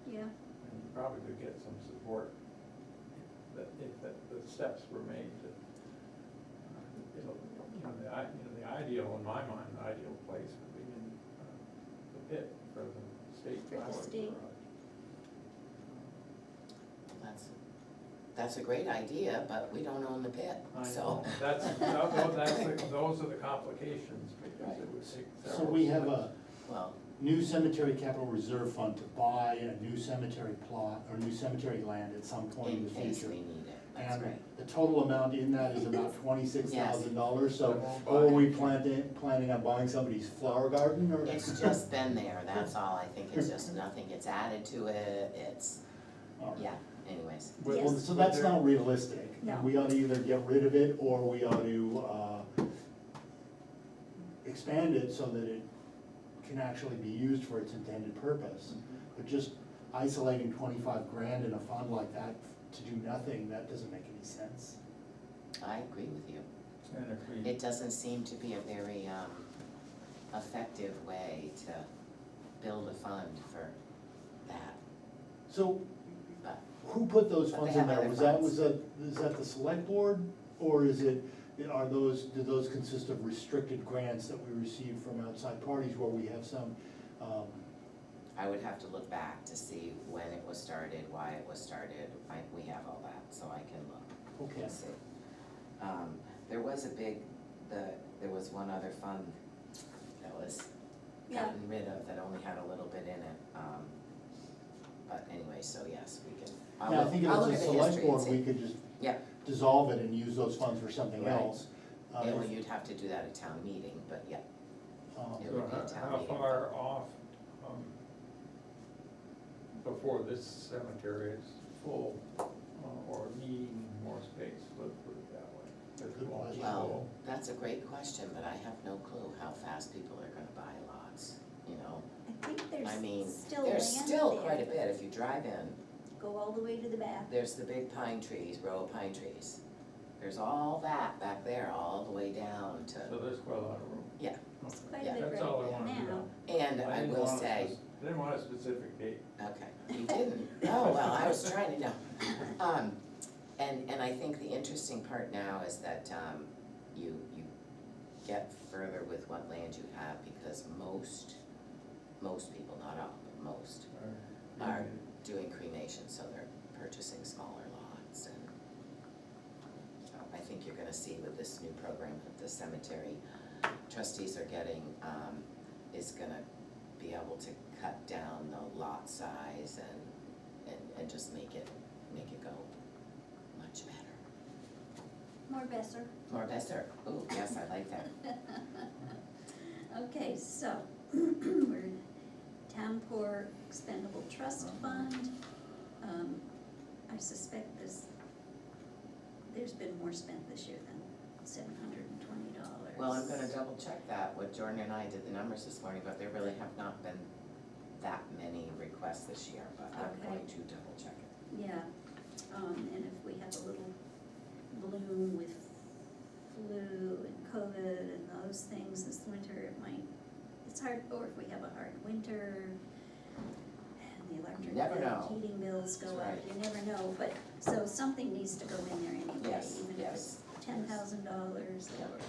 Yeah, And you probably could get some support if the steps were made to, it'll, you know, the ideal, in my mind, the ideal place would be in the pit for the state For the highway state. garage. That's a great idea, but we don't own the pit, I so. know, those are the complications, because it would take So several we have steps. a Well, new cemetery capital reserve fund to buy a new cemetery plot, or new cemetery land at some point in in the case future. we need it, that's And right. the total amount in that is about $26,000, so, I won't or are buy we it. planning on buying somebody's flower garden, or? It's just been there, that's all, I think it's just, nothing gets added to it, it's, All right. yeah, anyways. But- Yes. Well, so but that's there- not realistic. No. We ought to either get rid of it, or we ought to, expand it so that it can actually be used for its intended purpose. But just isolating 25 grand in a fund like that to do nothing, that doesn't make any sense. I agree with you. And if we, It doesn't seem to be a very, effective way to build a fund for that, So, but, who put those But they funds in have there? other Is funds. that the select board, or do those consist of restricted grants that we receive from outside parties where we have some, I would have to look back to see when it was started, why it was started, we have all that, so I can look okay. and see. There was there was one other fund that was Yeah. gotten rid of, that only had a little bit in it, but anyway, so yes, we can. Yeah, I think if I'll look it's a at the select history and board, see. we could just Yeah, dissolve it and use those funds for something Right. else. yeah, well, you'd have to do that at town meeting, but yeah, Um, it so would be a town how meeting. far off, before this cemetery is full, or needing more space, let's put it that way. 'Cause it won't be Well, full. that's a great question, but I have no clue how fast people are gonna buy lots, you know? I think I mean, there's still land there. there's still quite a bit, if you drive in, go all the way to the back. There's the big pine trees, row of pine trees. There's all that back there, all the way down So to, there's quite a lot of room. yeah. It's quite Yeah. a bit That's all I right wanted to now. know. And I didn't will want a say, Didn't want a specific date. okay, you didn't, oh, well, I was trying to know. And I think the interesting part now is that, you get further with what land you have, because most people, not all, but most, are doing cremation, so they're purchasing smaller lots, and so I think you're gonna see with this new program that the cemetery trustees are getting, is gonna be able to cut down the lot size and just make it go much better. More Besser. More better, ooh, yes, I like that. Okay, so, we're town poor expendable trust fund. I suspect there's been more spent this year than $720. Well, I'm gonna double check that, what Jordan and I did the numbers this morning, but there really have not been that many requests this year, but I'm Okay. going to double check it. Yeah, and if we have a little bloom with flu and COVID and those things this winter, it's hard, or if we have a hard winter and the electric You never bill, know. heating bills go That's up, right. you never know, but, so something needs to go in there anyway, Yes, even if yes, it's $10,000 Yeah, or,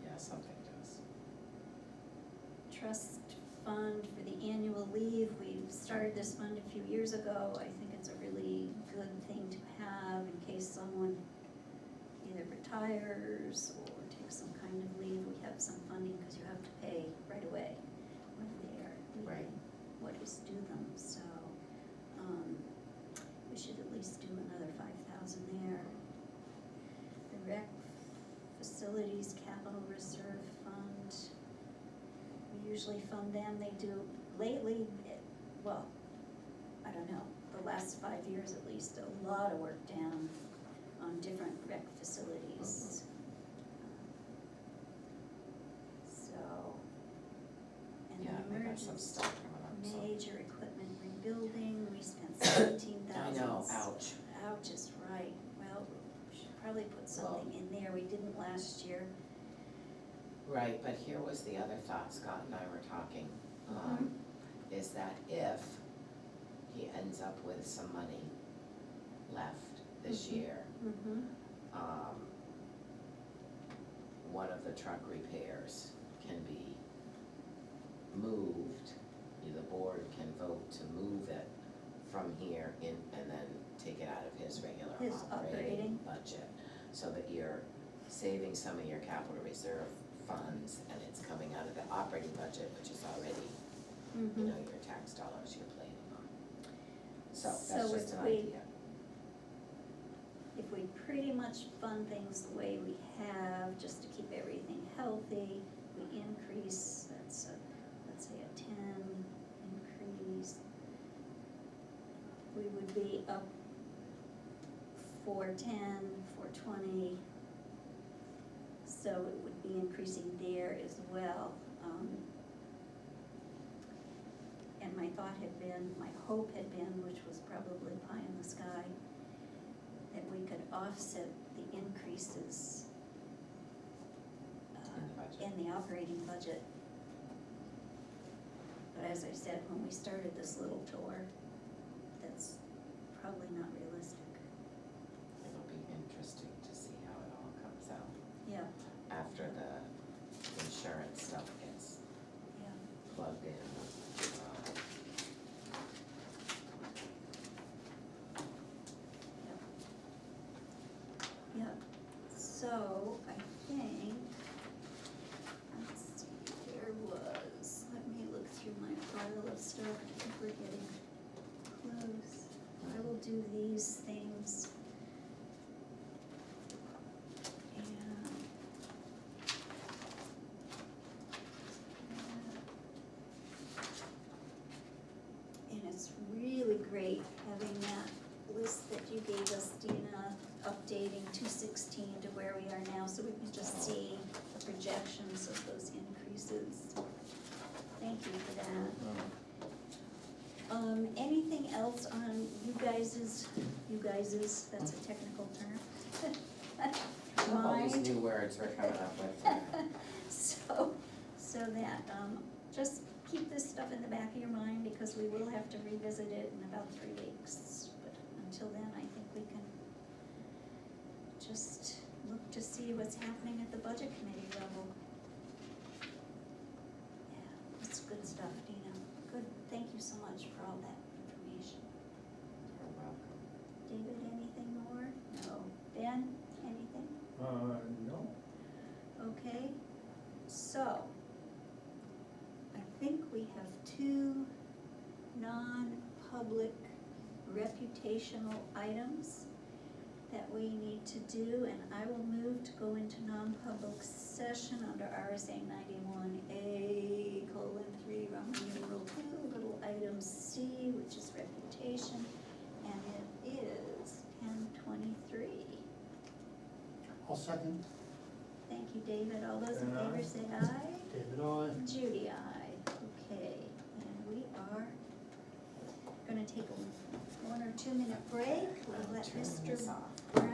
yeah, something does. trust fund for the annual leave. We started this fund a few years ago. I think it's a really good thing to have in case someone either retires or takes some kind of leave. We have some funding because you have to pay right away when they are Right. leaving what is due them, so, we should at least do another 5,000 there. The rec facilities capital reserve fund, we usually fund them, they do, lately, well, I don't know, the last 5 years at least, a lot of work down on different rec facilities. So, and Yeah, the I got some emergency, stuff coming up, so. major equipment rebuilding, we spent 17,000. I know, ouch. Ouch is right, well, we should probably put something in there, we didn't last year. Right, but here was the other thought, Scott and I were talking, is that if he ends up with some money left this Mhm. year, Mm-hmm. one of the truck repairs can be moved. The board can vote to move it from here in, and then take it out of his regular His operating operating. budget, so that you're saving some of your capital reserve funds, and it's coming out of the operating budget, which is already, you know, your tax dollars you're planning on. So that's So just if an we- idea. If we pretty much fund things the way we have, just to keep everything healthy, we increase, that's a, let's say a 10 increase. We would be up 410, 420. So it would be increasing there as well. And my thought had been, my hope had been, which was probably pie in the sky, that we could offset the increases In the budget. in the operating budget. But as I said, when we started this little tour, that's probably not realistic. It'll be interesting to see how it all comes out Yeah, after the insurance stuff gets yeah. plugged in. Yeah, so I think, let's see, there was, let me look through my pile of stuff, I think we're getting close. I will do these things. And it's really great having that list that you gave us, Dina, updating 216 to where we are now, so we can just see the projections of those increases. Thank you for that. Anything else on you guys's, that's a technical term. All these Mind. new words we're coming up with. So that, just keep this stuff in the back of your mind, because we will have to revisit it in about 3 weeks. But until then, I think we can just look to see what's happening at the budget committee level. Yeah, it's good stuff, Dina. Good, thank you so much for all that information. You're welcome. David, anything more? No. Ben, anything? No. Okay, so, I think we have 2 non-public reputational items that we need to do, and I will move to go into non-public session under RSA 91A:3, Roman numeral 2, little item C, which is reputation, and it is 10:23. I'll second. Thank you, David. All those in And favor aye. say aye. David, aye. Judy, aye. Okay, and we are gonna take a 1 or 2 minute break. We'll let Turn Mr. this off. Brown